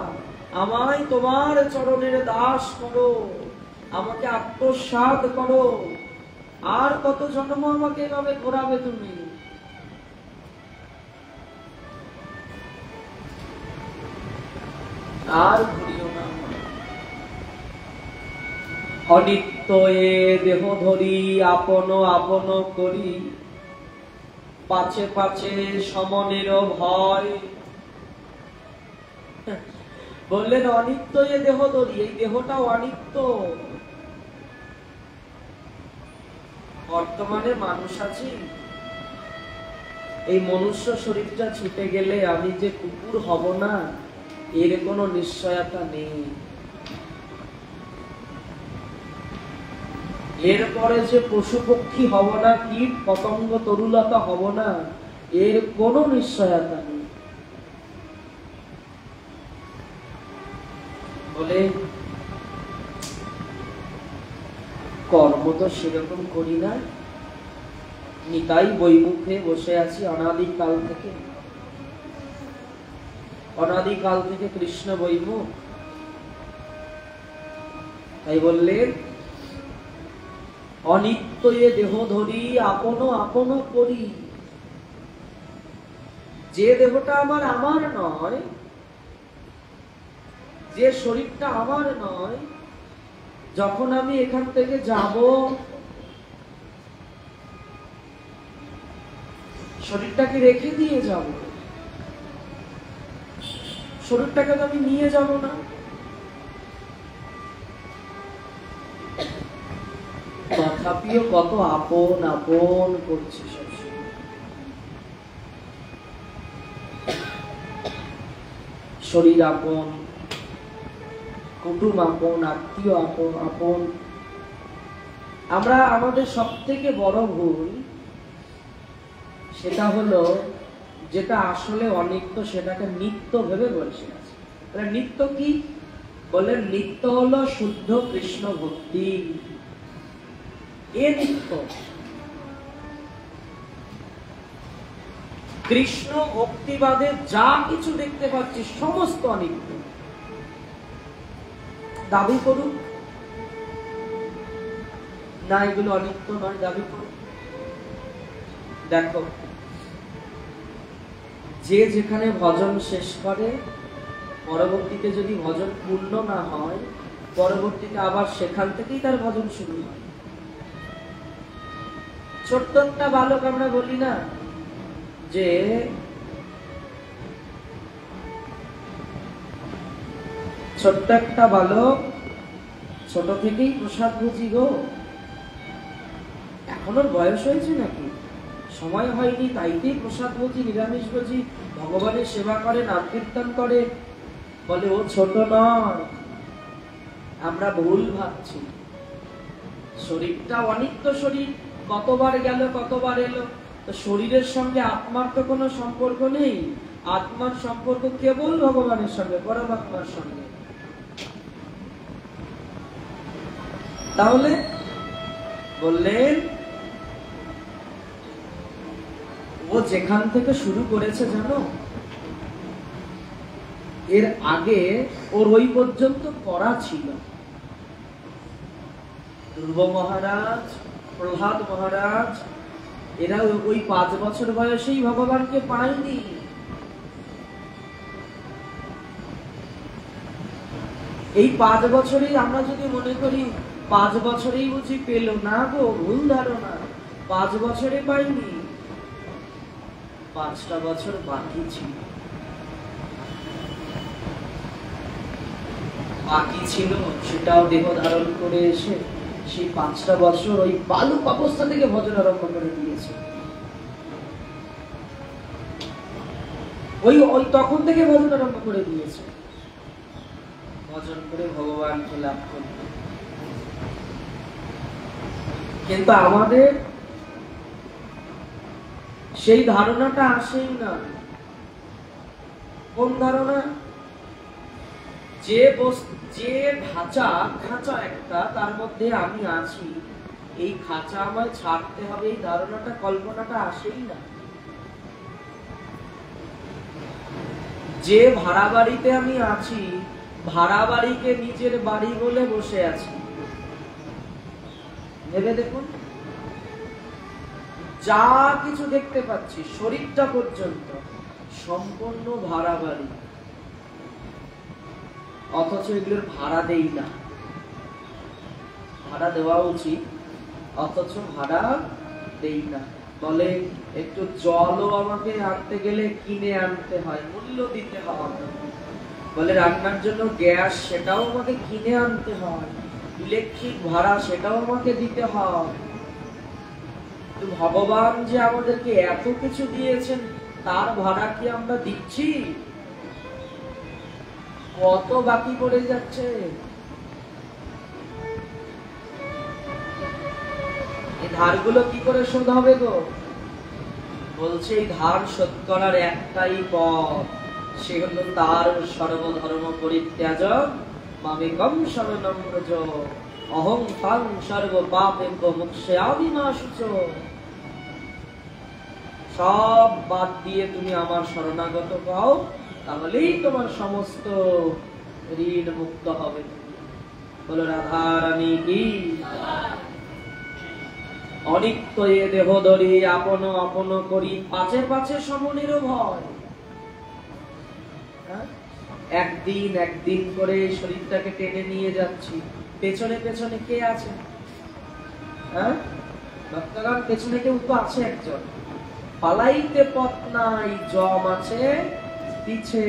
Speaker 1: আমায় তোমার চরণের দাস করো, আমাকে আত্মসাৎ করো। আর কত জন্ম আমাকে এভাবে ঘোরাবে তুমি? আর ঘুরিও না। অনিত্য এ দেহ ধরি, আপন আপন করি, পাছে পাছে সমনের ভয়। বললেন অনিত্য এ দেহ ধরি, এই দেহটাও অনিত্য। বর্তমানে মানুষ আছি, এই মনুষ্য শরীরটা ছুটে গেলে আমি যে কুকুর হব না, এর কোনো নিশ্চয়তা নেই। এরপরে যে পশু পক্ষী হব না, কীট পতঙ্গ তরুলতা হব না, এর কোনো নিশ্চয়তা নেই। বলে কর্ম তো সেরকম করি না, নিতাই বৈমুখে বসে আছি অনাদিকাল থেকে কৃষ্ণ বৈমুখ। তাই বললেন অনিত্য এ দেহ ধরি, আপন আপন করি। যে দেহটা আমার নয়, যে শরীরটা আমার নয়, যখন আমি এখান থেকে যাব, শরীরটাকে রেখে দিয়ে যাব, শরীরটাকে আমি নিয়ে যাব না। তথাপি আত্মীয় কত আপন আপন করছে সবসময়। শরীর আপন, কুটুম আপন, আত্মীয় আপন। আমরা আমাদের সব থেকে বড় ভুল সেটা হলো, যেটা আসলে অনিত্য সেটাকে নিত্য ভেবে বসে আছে। নিত্য কি বলে? নিত্য হলো শুদ্ধ কৃষ্ণ ভক্তি, এ নিত্য। কৃষ্ণ ভক্তিবাদে যা কিছু দেখতে পাচ্ছি সমস্ত অনিত্য। দাবি করুক না এগুলো অনিত্য নয়, দাবি করুক। দেখো, যে যেখানে ভজন শেষ করে, পরবর্তীতে যদি ভজন পূর্ণ না হয়, পরবর্তীতে আবার সেখান থেকেই তার ভজন শুরু হয়। ছোট্ট একটা বালক, আমরা বলি না যে ছোট্ট একটা বালক ছোট থেকেই প্রসাদ ভোজি গো। এখনো বয়স হয়েছে নাকি, সময় হয়নি, তাইতেই প্রসাদ ভোজি, নিরামিষ ভোজি, ভগবানের সেবা করে, নাম কীর্তন করে, বলে ও ছোট নয়। আমরা ভুল ভাবছি। শরীরটা অনিত্য শরীর, কতবার গেল কতবার এলো। তো শরীরের সঙ্গে আত্মার তো কোনো সম্পর্ক নেই। আত্মার সম্পর্ক কেবল ভগবানের সঙ্গে, পরমাত্মার সঙ্গে। তাহলে বললেন ও যেখান থেকে শুরু করেছে জানো, এর আগে ওর ওই পর্যন্ত করা ছিল। ধ্রুব মহারাজ, প্রহ্লাদ মহারাজ, এরা ওই 5 বছর বয়সেই ভগবানকে পায়নি। এই 5 বছরেই আমরা যদি মনে করি 5 বছরেই বুঝি পেল, না গো, ভুল ধারণা। 5 বছরে পাইনি, 5টা বছর বাকি ছিল। বাকি ছিল, সেটাও দেহ ধারণ করে এসে সেই 5টা বছর ওই বালক অবস্থা থেকে ভজন আরম্ভ করে দিয়েছে। ওই তখন থেকে ভজন আরম্ভ করে দিয়েছে, ভজন করে ভগবানকে লাভ করবে। কিন্তু আমাদের সেই ধারণাটা আসেই না। কোন ধারণা? যে খাঁচা একটা, তার মধ্যে আমি আছি, এই খাঁচা আমায় ছাড়তে হবে, এই ধারণাটা, কল্পনাটা আসেই না। যে ভাড়া বাড়িতে আমি আছি, ভাড়া বাড়িকে নিজের বাড়ি বলে বসে আছি। ভেবে দেখুন, যা কিছু দেখতে পাচ্ছি, শরীরটা পর্যন্ত সম্পূর্ণ ভাড়া বাড়ি, অথচ এগুলোর ভাড়া দেই না। ভাড়া দেওয়া উচিত, অথচ ভাড়া দেই না। বলে একটু জলও আমাকে আনতে গেলে কিনে আনতে হয়, মূল্য দিতে হয়। বলে রান্নার জন্য গ্যাস, সেটাও আমাকে কিনে আনতে হয়। ইলেকট্রিক ভাড়া, সেটাও আমাকে দিতে হয়। ভগবান যে আমাদেরকে এত কিছু দিয়েছেন, তার ভাড়া কি আমরা দিচ্ছি? কত বাকি পড়ে যাচ্ছে। এই ধারগুলো কি করে শোধ হবে গো? বলছে এই ধার শোধ করার একটাই পথ, সে হলো তার সর্বধর্ম পরিত্যাজ, মামেকম শরণম ব্রজ, অহং ফাং সর্ব পাপেভ্যো মোক্ষয়ামি মা শুচো। সব বাদ দিয়ে তুমি আমার শরণাগত হও, তাহলেই তোমার সমস্ত ঋণ মুক্ত হবে। বলো রাধা রানী কি। অনিত্য এ দেহ ধরি, আপন আপন করি, পাছে পাছে সমনের ভয়। একদিন একদিন করে শরীরটাকে টেনে নিয়ে যাচ্ছি, পেছনে পেছনে কে আছে? ভক্তগণ, পেছনে কেউ তো আছে একজন। পালাইতে পথ নাই, জম আছে পিছে।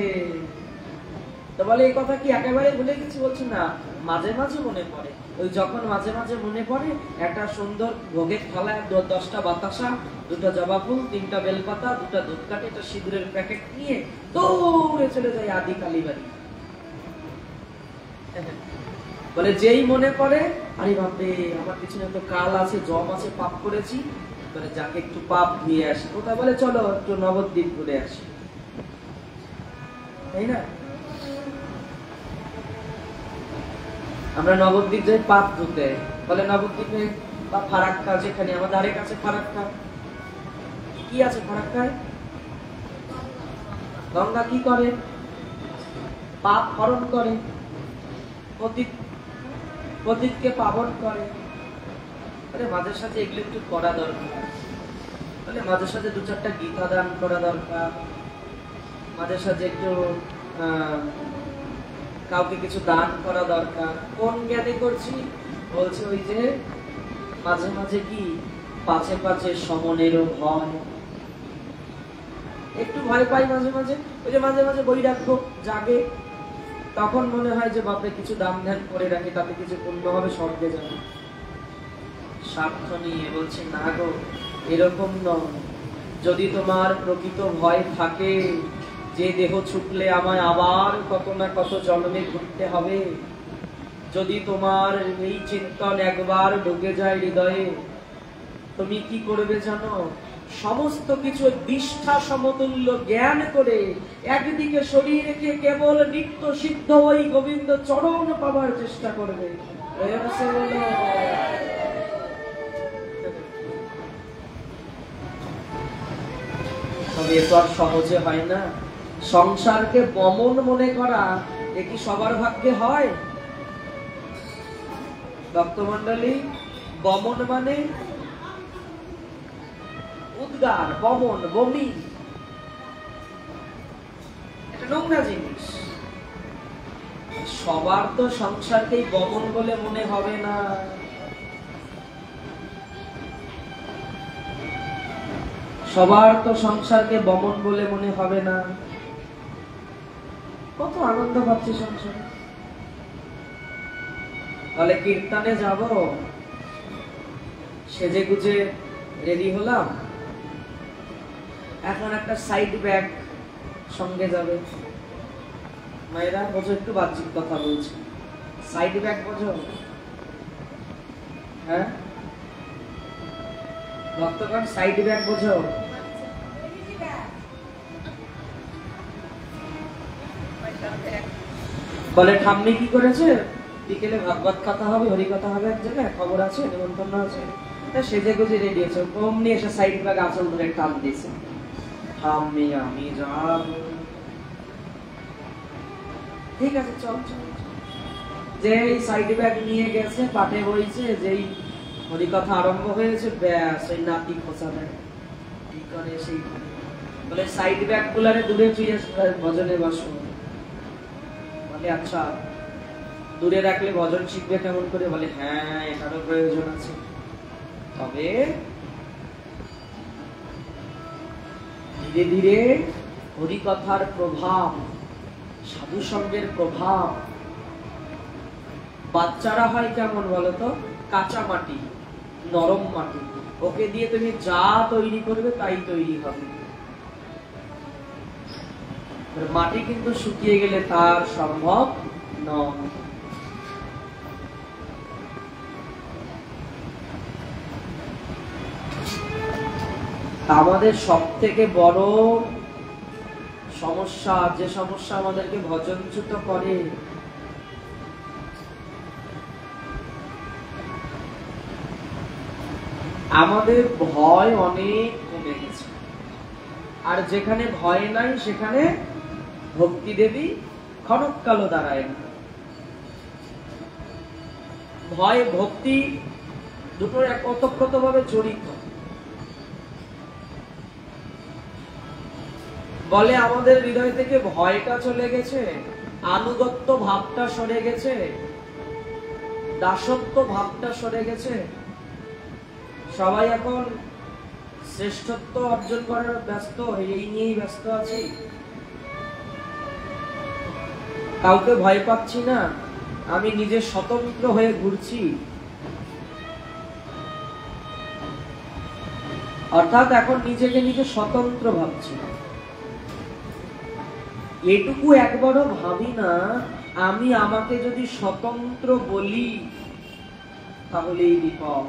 Speaker 1: তো বলে এই কথা কি একেবারে ভুলে গেছি? বলছে না, মাঝে মাঝে মনে পড়ে। ওই যখন মাঝে মাঝে মনে পড়ে, একটা সুন্দর ভোগের থালায় 10টা বাতাসা, 2টা জবা ফুল, 3টা বেলপাতা, 2টা ধূপকাঠি, একটা সিঁদুরের প্যাকেট নিয়ে দৌড়ে চলে যায় আদি কালীবাড়ি। বলে যেই মনে পড়ে, আরে বাপরে আমার পিছনে তো কাল আছে, জম আছে, পাপ করেছি, বলে যাকে একটু পাপ দিয়ে আসি। কোথায়? বলে চলো একটু নবদ্বীপ ঘুরে আসি, তাই না? আমরা নবদ্বীপ যাই পাপ ধুতে। বলে নবদ্বীপে বা ফারাক্কা, যেখানে আমাদের ধারে কাছে ফারাক্কা, কি আছে ফারাক্কায়? গঙ্গা কি করে? পাপ হরণ করে, পতিতকে পাবন করে। বলে মাঝে সাথে এগুলো একটু করা দরকার। বলে মাঝে সাথে 2-4টা গীতা দান করা দরকার, মাঝে সাথে একটু কাউকে কিছু দান করা দরকার। কোন জ্ঞানে করছি? বলছে ওই যে মাঝে মাঝে কি পাছে পাছে সমনেরও ভয়, একটু ভয় পাই মাঝে মাঝে। ওই যে মাঝে মাঝে বৈরাগ্য জাগে, তখন মনে হয় যে বাপরে কিছু দান ধ্যান করে রাখি, তাতে কিছু পুণ্য হবে, স্বর্গে যাবে। স্বার্থ নিয়ে বলছে না গো, এরকম নয়। যদি তোমার প্রকৃত ভয় থাকে যে দেহ ছুটলে আমায় আবার কত না কত জন্মে ঘুরতে হবে, যদি তোমার এই চিন্তন একবার ঢুকে যায় হৃদয়ে, তুমি কি করবে জানো? সমস্ত কিছু বিষ্ঠা সমতুল্য জ্ঞান করে একদিকে শরীর রেখে কেবল নিত্য সিদ্ধ ওই গোবিন্দ চরণ পাবার চেষ্টা করবে। তবে এ তো আর সহজে হয় না। সংসারকে বমন মনে করা এ কি সবার ভাগ্যে হয়? ভক্তমণ্ডলী, বমন মানে উদ্গার, বমন, বমি, এটা নোংরা জিনিস। সবার তো সংসারকেই বমন বলে মনে হবে না। সবার তো সংসারকে বমন বলে মনে হবে না। কত আনন্দ পাচ্ছি সংসারে। তাহলে কীর্তনে যাব, সেজে গুজে রেডি হলাম, এখন একটা সাইড ব্যাগ সঙ্গে যাবে। মায়েরা বোঝো, একটু বাহ্যিক কথা বলছি, সাইড ব্যাগ বোঝো? হ্যাঁ ভক্তগণ, সাইড ব্যাগ বোঝো? বলে ঠাম্মি কি করেছে, বিকেলে ভাগবত কথা হবে, হরিকথা হবে, এক জায়গায় খবর আছে, নিমন্ত্রণ আছে, সেজে গুজে রেডি আছে, অমনি এসে সাইড ব্যাগ আঁচল ধরে টান দিয়েছে, ঠাম্মি আমি যাব। ঠিক আছে চল চল। যেই সাইড ব্যাগ নিয়ে গেছে, পাটে বইছে, যেই হরিকথা আরম্ভ হয়েছে, ব্যাস ওই নাতি খোঁচা দেয়, কি করে সেই বলে সাইড ব্যাগ গুলারে দূরে চুইয়ে ভজনে বসো। বলে আচ্ছা দূরে রাখলে ভজন শিখবে কেমন করে? বলে হ্যাঁ এটারও প্রয়োজন আছে, তবে ধীরে ধীরে হরিকথার প্রভাব, সাধু সঙ্গের প্রভাব। বাচ্চারা হয় কেমন বলতো? কাঁচা মাটি, নরম মাটি, ওকে দিয়ে তুমি যা তৈরি করবে তাই তৈরি হবে। মাটি কিন্তু শুকিয়ে গেলে তার সম্ভব নয়। আমাদের সব থেকে বড় সমস্যা, যে সমস্যা আমাদেরকে ভজনচ্যুত করে, আমাদের ভয় অনেক কমে গেছে। আর যেখানে ভয় নাই সেখানে ভক্তি দেবী ক্ষণকালও দাঁড়ায় না। ভয় ভক্তি দুটো ওতপ্রোতভাবে জড়িত। বলে আমাদের হৃদয় থেকে ভয়টা চলে গেছে, আনুগত্য ভাবটা সরে গেছে, দাসত্ব ভাবটা সরে গেছে। সবাই এখন শ্রেষ্ঠত্ব অর্জন করার ব্যস্ত, এই নিয়েই ব্যস্ত আছে। কাউকে ভয় পাচ্ছি না, আমি নিজে স্বতন্ত্র হয়ে ঘুরছি। অর্থাৎ এখন নিজেকে নিজে স্বতন্ত্র ভাবছি। এটুকু একবারও ভাবি না আমি আমাকে যদি স্বতন্ত্র বলি তাহলে এই বিপদ।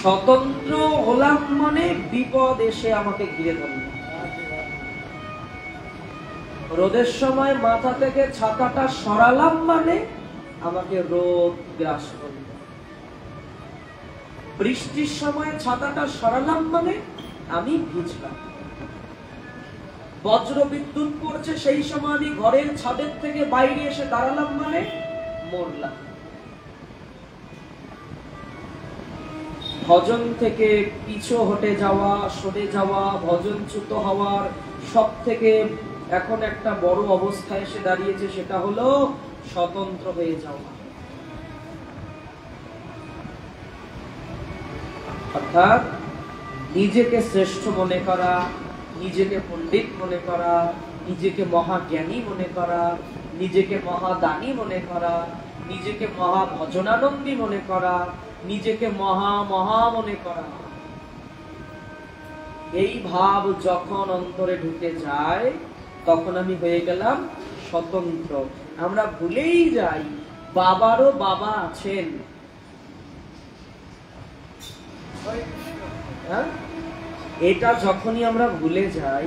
Speaker 1: স্বতন্ত্র হলাম মানে বিপদ এসে আমাকে ঘিরে ধরল। রোদের সময় মাথা থেকে ছাতাটা সরালাম মানে আমাকে রোদ গ্রাস করল। বৃষ্টির সময় ছাতাটা সরালাম মানে আমি ভিজলাম। বজ্র বিদ্যুৎ পড়ছে সেই সময় আমি ঘরের ছাদের থেকে বাইরে এসে দাঁড়ালাম মানে মরলাম। ভজন থেকে পিছু হটে যাওয়া, সরে যাওয়া, ভজনচ্যুত হওয়ার সব থেকে এখন একটা বড় অবস্থায় এসে দাঁড়িয়েছে, সেটা হলো স্বতন্ত্র হয়ে যাওয়া। অর্থাৎ নিজেকে শ্রেষ্ঠ মনে করা, নিজেকে পণ্ডিত মনে করা, নিজেকে মহাজ্ঞানী মনে করা, নিজেকে মহাদানী মনে করা, নিজেকে মহা ভজনানন্দী মনে করা, নিজেকে মহা মনে করা। এই ভাব যখন অন্তরে ঢুকে যায় তখন আমি হয়ে গেলাম স্বতন্ত্র। আমরা ভুলেই যাই বাবারও বাবা আছেন। এটা যখনই আমরা ভুলে যাই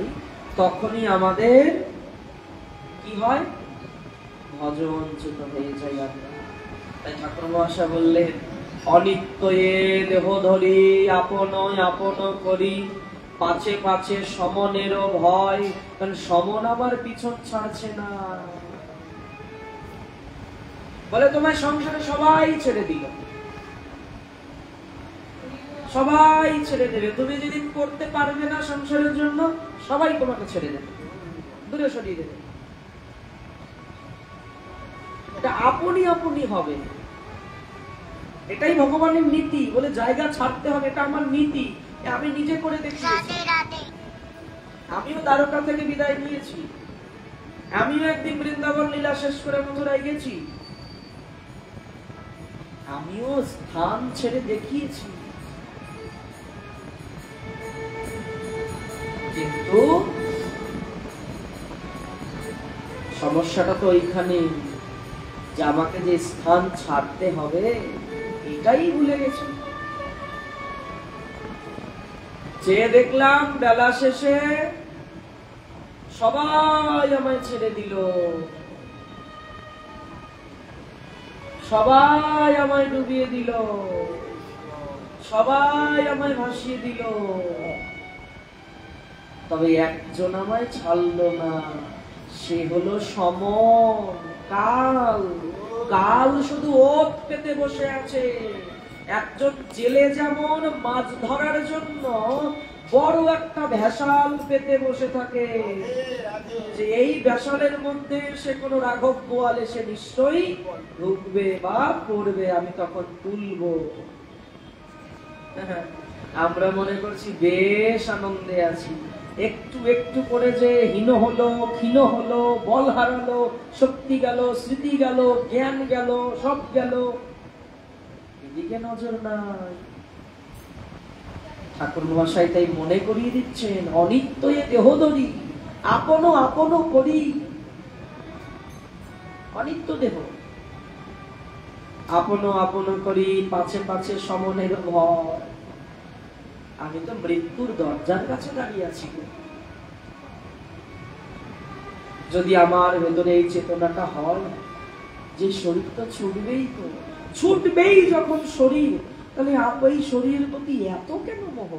Speaker 1: তখনই আমাদের কি হয়? ভজনচ্যুত হয়ে যাই আমরা। তাই ঠাকুর মহাশয় বললেন, অনিত্য এ দেহ ধরি আপন আপন করি, পাছে পাছে সমনেরও ভয়। কারণ সমন আবার পিছন ছাড়ছে না। বলে তোমার সংসারে সবাই ছেড়ে দিল, সবাই ছেড়ে দেবে। তুমি যেদিন করতে পারবে না সংসারের জন্য সবাই তোমাকে ছেড়ে দেবে, দূরে সরিয়ে দেবে। এটা আপনি আপনি হবে, এটাই ভগবানের নীতি। বলে জায়গা ছাড়তে হবে, এটা আমার নীতি, আমি নিজে করে দেখিয়েছি। আমিও দ্বারকা থেকে বিদায় নিয়েছি, আমিও একদিন বৃন্দাবন লীলা শেষ করে মথুরায় গেছি, আমিও স্থান ছেড়ে দেখিয়েছি। কিন্তু সমস্যাটা তো ওইখানে যে আমাকে যে স্থান ছাড়তে হবে এটাই ভুলে গেছি। চেয়ে দেখলাম বেলা শেষে সবাই আমায় ছেড়ে দিল, সবাই আমায় ডুবিয়ে দিল, সবাই আমায় ভাসিয়ে দিল, তবে একজন আমায় ছাড়লো না, সে হলো সমন। কাল কাল শুধু ওত পেতে বসে আছে। একজন জেলে যেমন মাছ ধরার জন্য বড় একটা ভেসাল পেতে বসে থাকে, যে এই ভেসালের মধ্যে সে কোনো রাঘব বোয়াল এসে নিশ্চয়ই ঢুকবে বা পড়বে, আমি তখন তুলবো। আমরা মনে করছি বেশ আনন্দে আছি, একটু একটু করে যে হীন হলো, ক্ষীণ হলো, বল হারালো, শক্তি গেল, স্মৃতি গেল, জ্ঞান গেল, সব গেল, এদিকে নজর নাই। ঠাকুর মহাশয় তাই মনে করিয়ে দিচ্ছেন, অনিত্য এ দেহ ধরি আপন আপন করি। অনিত্য দেহ আপন আপন করি, পাছে পাছে সমনের ভয়। আমি তো মৃত্যুর দরজার কাছে দাঁড়িয়ে আছি। যদি আমার ভেতরে এই চেতনাটা হয় যে শরীর তো ছুটবেই, তো ছুটবেই যখন শরীর, তাহলে এই শরীরের প্রতি এত কেন মোহ?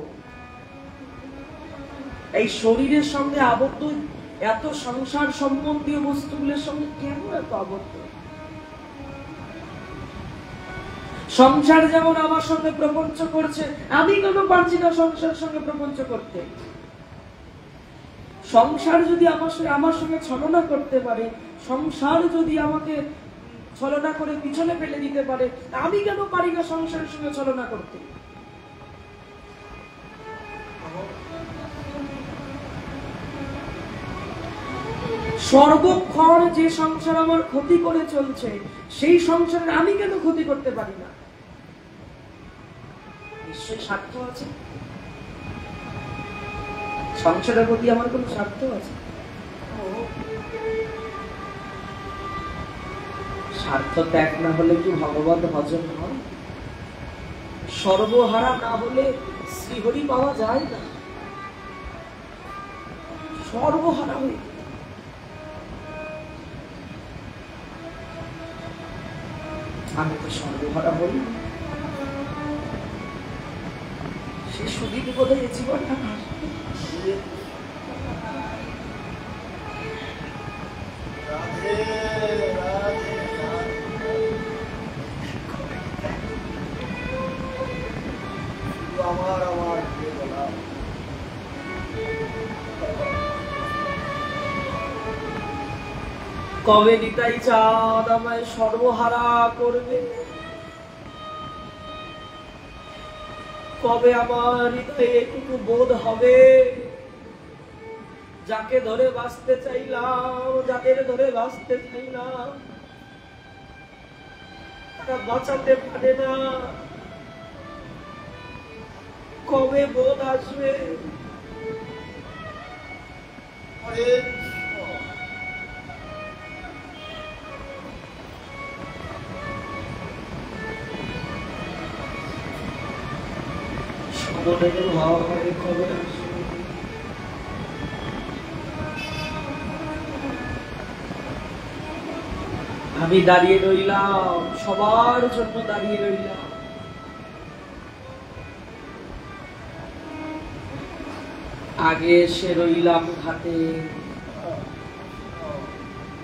Speaker 1: এই শরীরের সঙ্গে আবদ্ধ এত সংসার সম্বন্ধীয় বস্তুগুলোর সঙ্গে কেন এত আবদ্ধ? সংসার যেমন আমার সঙ্গে প্রপঞ্চ করছে, আমি কেন পারছি না সংসারের সঙ্গে প্রপঞ্চ করতে? সংসার যদি আমার সঙ্গে ছলনা করতে পারে, সংসার যদি আমাকে ছলনা করে পিছনে ফেলে দিতে পারে, আমি কেন পারি না সংসারের সঙ্গে ছলনা করতে? সর্বক্ষণ যে সংসার আমার ক্ষতি করে চলছে, সেই সংসারের আমি কেন ক্ষতি করতে পারি না? নিশ্চয়ই স্বার্থ আছে। সংসারের প্রতি আমার কোন স্বার্থ আছে? স্বার্থ ত্যাগ না হলে কি ভগবত ভজন হয়? সর্বহারা না হলে শ্রীহরি পাওয়া যায় না। সর্বহারা হয়ে আমি তো সর্বহারা বলি, সে সুদীপ বোধ হয় জীবনটা কবে নিতাই চাঁদ আমায় সর্বহারা করবে? কবে আমার হৃদয়ে এটুকু বোধ হবে, যাকে ধরে বাঁচতে চাইলাম, যাদের ধরে বাঁচতে চাইলাম, তারা বাঁচাতে পারে না? কবে বোধ আসবে? আমি দাঁড়িয়ে রইলাম, সবার জন্য দাঁড়িয়ে রইলাম। আগে এসে রইলাম ঘাটে,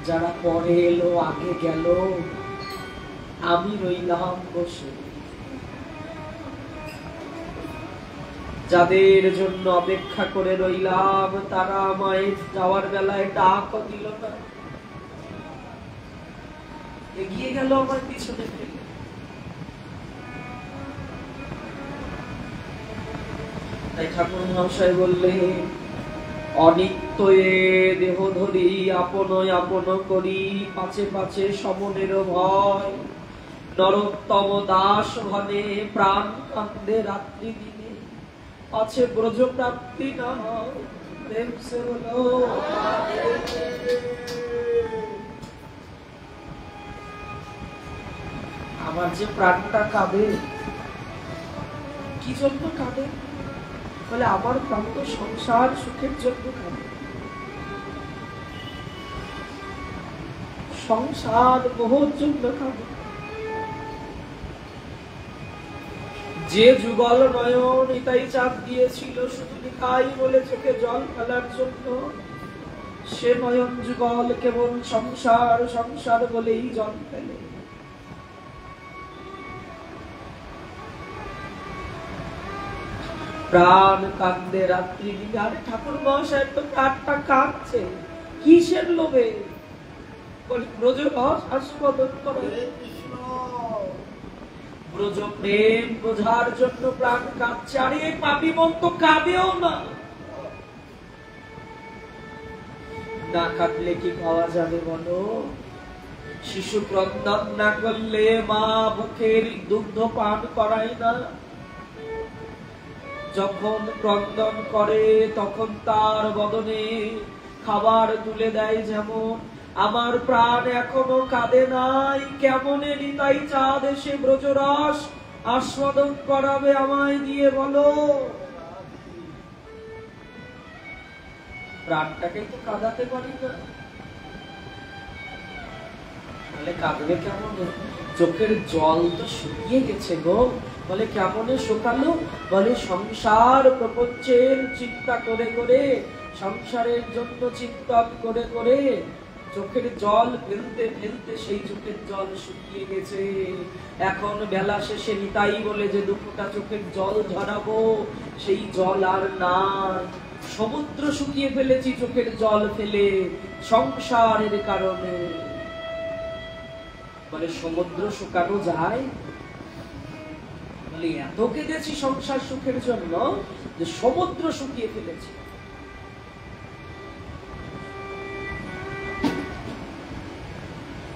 Speaker 1: যারা পরে এলো আগে গেল, আমি রইলাম বসে। যাদের জন্য অপেক্ষা করে রইলাম, তারা আমায় যাওয়ার বেলায় ডাকও দিল না, এগিয়ে গেল আমার পিছনে ফেলে। তাই ঠাকুর মহাশয় বললেন, অনিত্য এ দেহ ধরি আপন আপন করি, পাছে পাছে সমনের ভয়, নরোত্তম দাস ভনে প্রাণ কান্দে রাত্রি দিনে, পাছে ব্রজ প্রাপ্তি না হয়। প্রেম সে বলো আমার যে প্রাণটা কাঁদে, কি জন্য কাঁদে বলে, আমার প্রাণ তো সংসার সুখের জন্য কাঁদে। সংসার মোহর জন্য কাঁদে। যে যুগল নয়ন নিতাই চাঁদ দিয়েছিল শুধু নিতাই বলে চোখে জল ফেলার জন্য, সে নয়ন যুগল কেবল সংসার সংসার বলেই জল ফেলে। প্রাণ কান্দে রাত্রি দিনে। আরে ঠাকুর মহাশয় তো প্রাণটা কাঁদছে কিসের লোভে? ব্রজ রস আস্বাদন করে, ব্রজ প্রেম বোঝার জন্য প্রাণ কাঁদছে। আরে পাপী মন তো কাঁদেও না। না কাঁদলে কি পাওয়া যাবে বলো? শিশু ক্রন্দন না করলে মা বুকের দুগ্ধ পান করায় না। যখন ক্রন্দন করে তখন তার বদনে খাবার তুলে দেয় যেমন, আমার প্রাণ এখনো কাঁদে নাই। কেমনে নিতাই চাঁদ এসে ব্রজরস আস্বাদন করাবে আমায় দিয়ে বলো? প্রাণটাকে তো কাঁদাতে পারি না, তাহলে কাঁদবে কেমন? চোখের জল তো শুকিয়ে গেছে গো। বলে কেমনে শুকালো? বলে সংসার প্রপঞ্চের চিন্তা করে করে, সংসারের জন্য চিন্তন করে করে চোখের জল ফেলতে ফেলতে সেই চোখের জল শুকিয়ে গেছে। এখন বেলা শেষে নিতাই বলে যে দুপুরটা চোখের জল ঝরাবো, সেই জল আর নাই। সমুদ্র শুকিয়ে ফেলেছি চোখের জল ফেলে সংসারের কারণে। বলে সমুদ্র শুকানো যায়? বলে এত কেঁদেছি সংসার সুখের জন্য যে সমুদ্র শুকিয়ে ফেলেছি।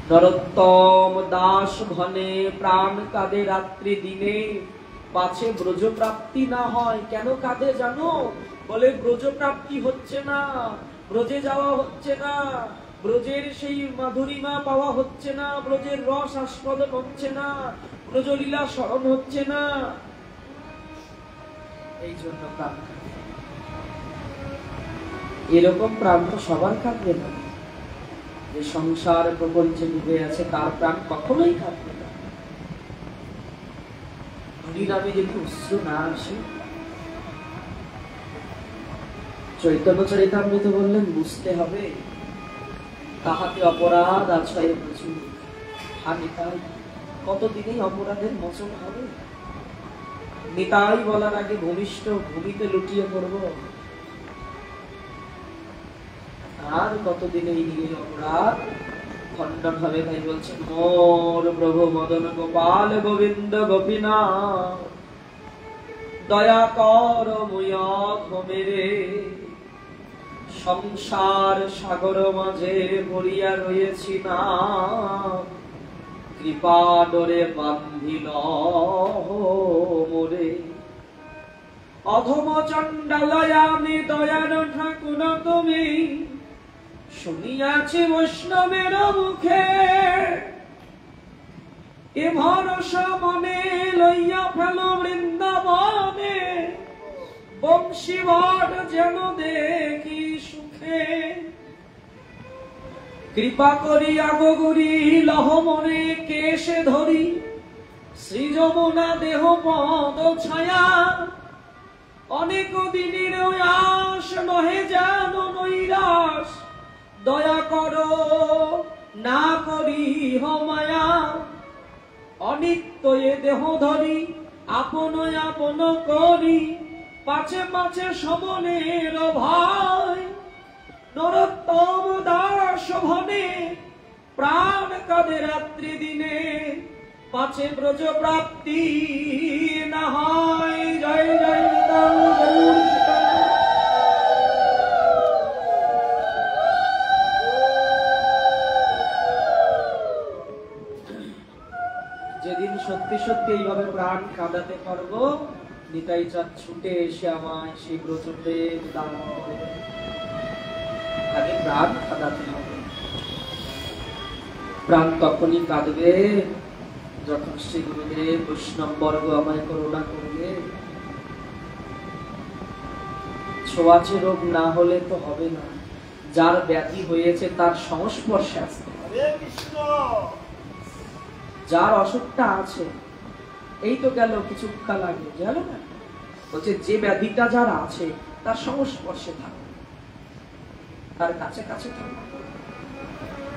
Speaker 1: নরোত্তম দাস ঘনে প্রাণ কাঁদে রাত্রি দিনে, পাছে ব্রজ প্রাপ্তি না হয়। কেন কাঁদে জানো? বলে ব্রজ প্রাপ্তি হচ্ছে না, ব্রজে যাওয়া হচ্ছে না, ব্রজের সেই মাধুরিমা পাওয়া হচ্ছে না, ব্রজের রস আস্বাদন হচ্ছে না, ব্রজলীলা স্মরণ হচ্ছে না, এই জন্য প্রাণ কাঁদে। এরকম প্রাণ তো সবার কাঁদবে না। যে সংসার প্রপঞ্চে ডুবে আছে তার প্রাণ কখনোই কাঁদবে না। হরিনামে যদি অশ্রু না আসে, চৈতন্য চরিতামৃত বললেন বুঝতে হবে তাহাতে অপরাধ আছে প্রচুর। নিতাই কতদিনেই অপরাধের মোচন হবে? নিতাই বলার আগে ভূমিষ্ঠ ভূমিতে লুটিয়ে পড়ব, আর কতদিনে এই অপরাধ খণ্ডন হবে। তাই বলছেন মোর প্রভু মদন গোপাল গোবিন্দ গোপীনাথ, দয়া কর মুয়াখ মেরে, সংসার সাগর মাঝে পড়িয়া রয়েছি না, কৃপা ডোরে বান্ধিল মোরে। অধম চণ্ডালয় আমি দয়ার ঠাকুর তুমি, শুনিয়াছি বৈষ্ণবের মুখে, এ ভরসা মনে লইয়া ফেল বৃন্দাবনে, বংশীবট যেন দেখি সুখে। কৃপা করি আগগুরি লহ মনে কেশে ধরি, শ্রী যমুনা দেহ পদ ছায়া, অনেক দিনের আশ নহে যেন নৈরাশ, দয়া করো না করি মায়া। অনিত্য এ দেহ ধরি আপন আপন করি, পাছে পাছে সমনের ভাই। নরোত্তম দাস ভনে প্রাণ কাঁদে রাত্রি দিনে, পাছে ব্রজ প্রাপ্তি না হয়। জয় জয় যেদিন সত্যি সত্যি এইভাবে প্রাণ কাঁদাতে পারবো, নিতাই চাঁদ ছুটে এসে আমায় সেই ব্রজপ্রেম দান করে। আগে প্রাণ কাঁদাতে হবে। প্রাণ তখনই কাঁদবে যখন শ্রী গুরুদেব বৈষ্ণব বর্গ আমায় করুণা করবে। ছোঁয়াচে রোগ না হলে তো হবে না, যার ব্যাধি হয়েছে তার সংস্পর্শে আসতে হবে। যার অসুখটা আছে, এই তো গেল কিছুকাল আগে, জানো না, বলছে যে ব্যাধিটা যার আছে তার সংস্পর্শে থাকো, তার কাছে কাছে থাকো,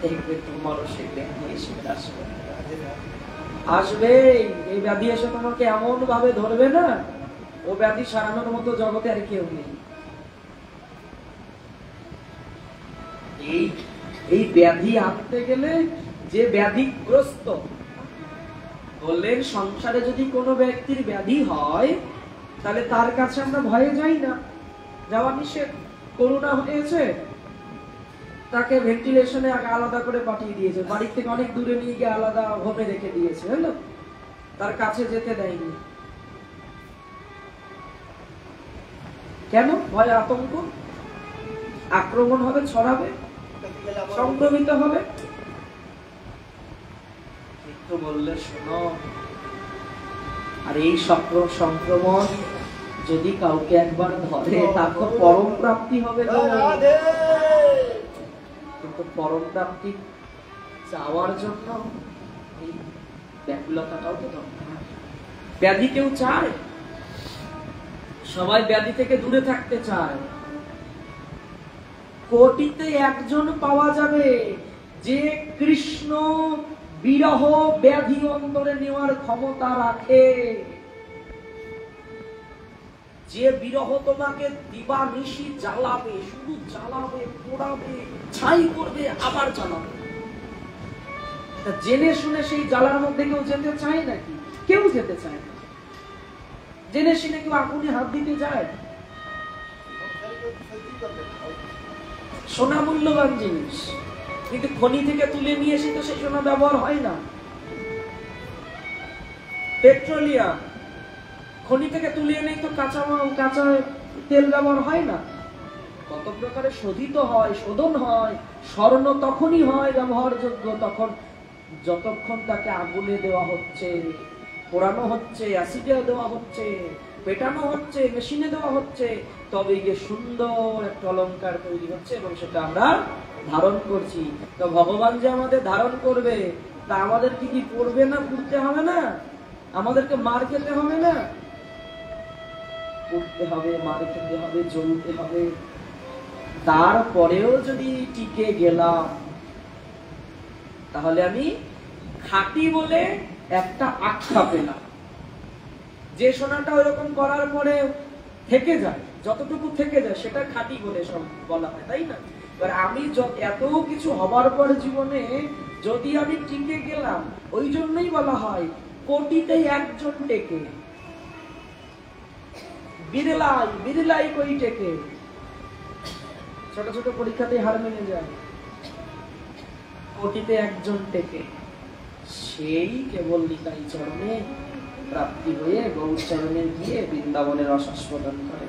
Speaker 1: দেখবে তোমারও সেই ব্যাধি এসে আসবে। এই ব্যাধি এসে তোমাকে এমন ভাবে ধরবে না, ও ব্যাধি সারানোর মতো জগতে আর কেউ নেই। এই ব্যাধি আনতে গেলে যে ব্যাধিগ্রস্ত, বললেন সংসারে যদি কোনো ব্যক্তির ব্যাধি হয় তাহলে তার কাছে আমরা ভয়ে যাই না, যাওয়া নিষেধ। করোনা হয়েছে, তাকে ভেন্টিলেশনে আলাদা করে পাঠিয়ে দিয়েছে, বাড়ি থেকে অনেক দূরে নিয়ে গিয়ে আলাদা হোমে রেখে দিয়েছে, বুঝলো, তার কাছে যেতে দেয়নি। কেন? ভয়, আতঙ্ক, আক্রমণ হবে, ছড়াবে, সংক্রমিত হবে। একটু বললে শোনো, আর এই সংক্রমণ যদি কাউকে একবার ধরে তার তো পরম প্রাপ্তি হবে। কিন্তু পরম প্রাপ্তি চাওয়ার জন্য এই ব্যাকুলতাটাও তো দরকার। ব্যাধি কেউ চায়? সবাই ব্যাধি থেকে দূরে থাকতে চায়। কোটিতে একজন পাওয়া যাবে যে কৃষ্ণ বিরহ ব্যাধি অন্তরে নেওয়ার ক্ষমতা রাখে, যে বিরহ তোমাকে দিবানিশি জ্বালাবে, শুধু জ্বালাবে, পোড়াবে, ছাই করবে, আবার জ্বালাবে। জেনে শুনে সেই জ্বালার মধ্যে কেউ যেতে চায় নাকি? কেউ যেতে চায় না। জেনে শুনে কেউ আগুনে হাত দিতে যায়? সোনা মূল্যবান জিনিস, কিন্তু খনি থেকে তুলে নিয়ে এসে তো সেই সোনা ব্যবহার হয় না। পেট্রোলিয়াম খনি থেকে তুলে এনে তো কাঁচা তেল ব্যবহার হয় না, কত প্রকারে শোধিত হয়, শোধন হয়। স্বর্ণ তখনই হয় ব্যবহারযোগ্য তখন যতক্ষণ তাকে আগুনে দেওয়া হচ্ছে, পোড়ানো হচ্ছে, অ্যাসিডে দেওয়া হচ্ছে, পেটানো হচ্ছে, মেশিনে দেওয়া হচ্ছে, তবে গিয়ে সুন্দর একটা অলংকার তৈরি হচ্ছে এবং সেটা আমরা ধারণ করছি। তো ভগবান যে আমাদের ধারণ করবে, তা আমাদের কি পড়বে না, পুড়তে হবে না? আমাদেরকে মার খেতে হবে না? পুড়তে হবে, মার খেতে হবে, জ্বলতে হবে। তারপরেও যদি টিকে গেলাম, তাহলে আমি খাঁটি বলে একটা আখ্যা পেলাম। যে সোনাটা ওইরকম করার পরে থেকে যায়, যতটুকু থেকে যায় সেটা খাঁটি বলে সব বলা হয়, তাই না? এবার আমি এত কিছু হবার পর জীবনে যদি আমি টিকে গেলাম, ওই জন্যই বলা হয় কোটিতে একজন টেকে, বিরলাই কই টেকে। ছোট ছোট পরীক্ষাতে হার মেনে যায়, কোটিতে একজন টেকে, সেই কেবল নিতাই চরণে প্রাপ্তি হয়ে গৌর চরণে গিয়ে বৃন্দাবনের রসাস্বাদন করে।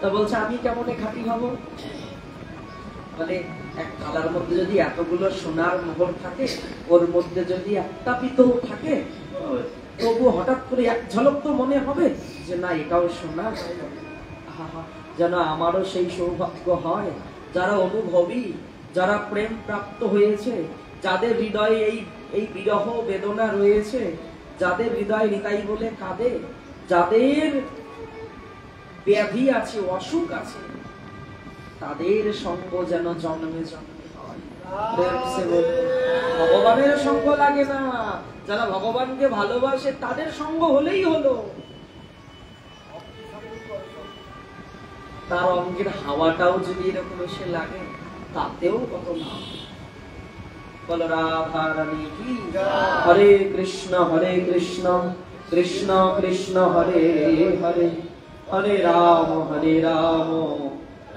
Speaker 1: তা বলছে আমি কেমনে খাঁটি হব? মানে এক থালার মধ্যে যদি এতগুলো সোনার মোহর থাকে, ওর মধ্যে যদি একটা পিতল থাকে, তবু হঠাৎ করে এক ঝলক তো মনে হবে যে না এটাও সোনা। যেন আমারও সেই সৌভাগ্য হয়, যারা অনুভবী, যারা প্রেম প্রাপ্ত হয়েছে, যাদের হৃদয়ে এই বিরহ বেদনা রয়েছে, যাদের হৃদয় নিতাই বলে কাঁদে, যাদের ব্যাধি আছে, অসুখ আছে, তাদের সঙ্গ যেন জন্মে জন্মে হয়। ভগবানের সঙ্গ লাগে না, যারা ভগবানকে ভালোবাসে তাদের সঙ্গ হলেই হলো। তার অঙ্গের হাওয়াটাও যদি এরকম এসে লাগে, তাতেও কত লাভ। বল রাধা রানী কি। হরে কৃষ্ণ কৃষ্ণ কৃষ্ণ হরে হরে, হরে রাম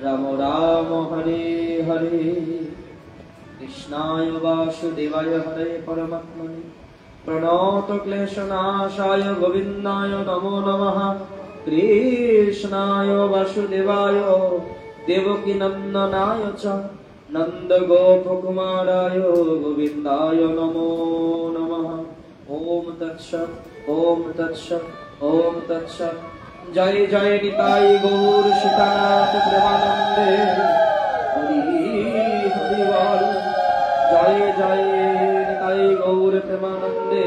Speaker 1: রাম রাম হরে হরে। কৃষ্ণায় বাসুদেবায় হরে পরমাত্মনে প্রণত ক্লেশনাশায় গোবিন্দায় নমো নমঃ। কৃষ্ণায় বাসুদেবায় দেবকী নন্দনায় চ নন্দ গোপকুমারায় গোবিন্দায় নমো নমঃ। ওম তৎসৎ ওম তৎসৎ ওম তৎসৎ। জয় জয় নিতাই গৌর সীতানাথ প্রেমানন্দে হরি হরি বল। জয় জয় নিতাই গৌর প্রেমানন্দে।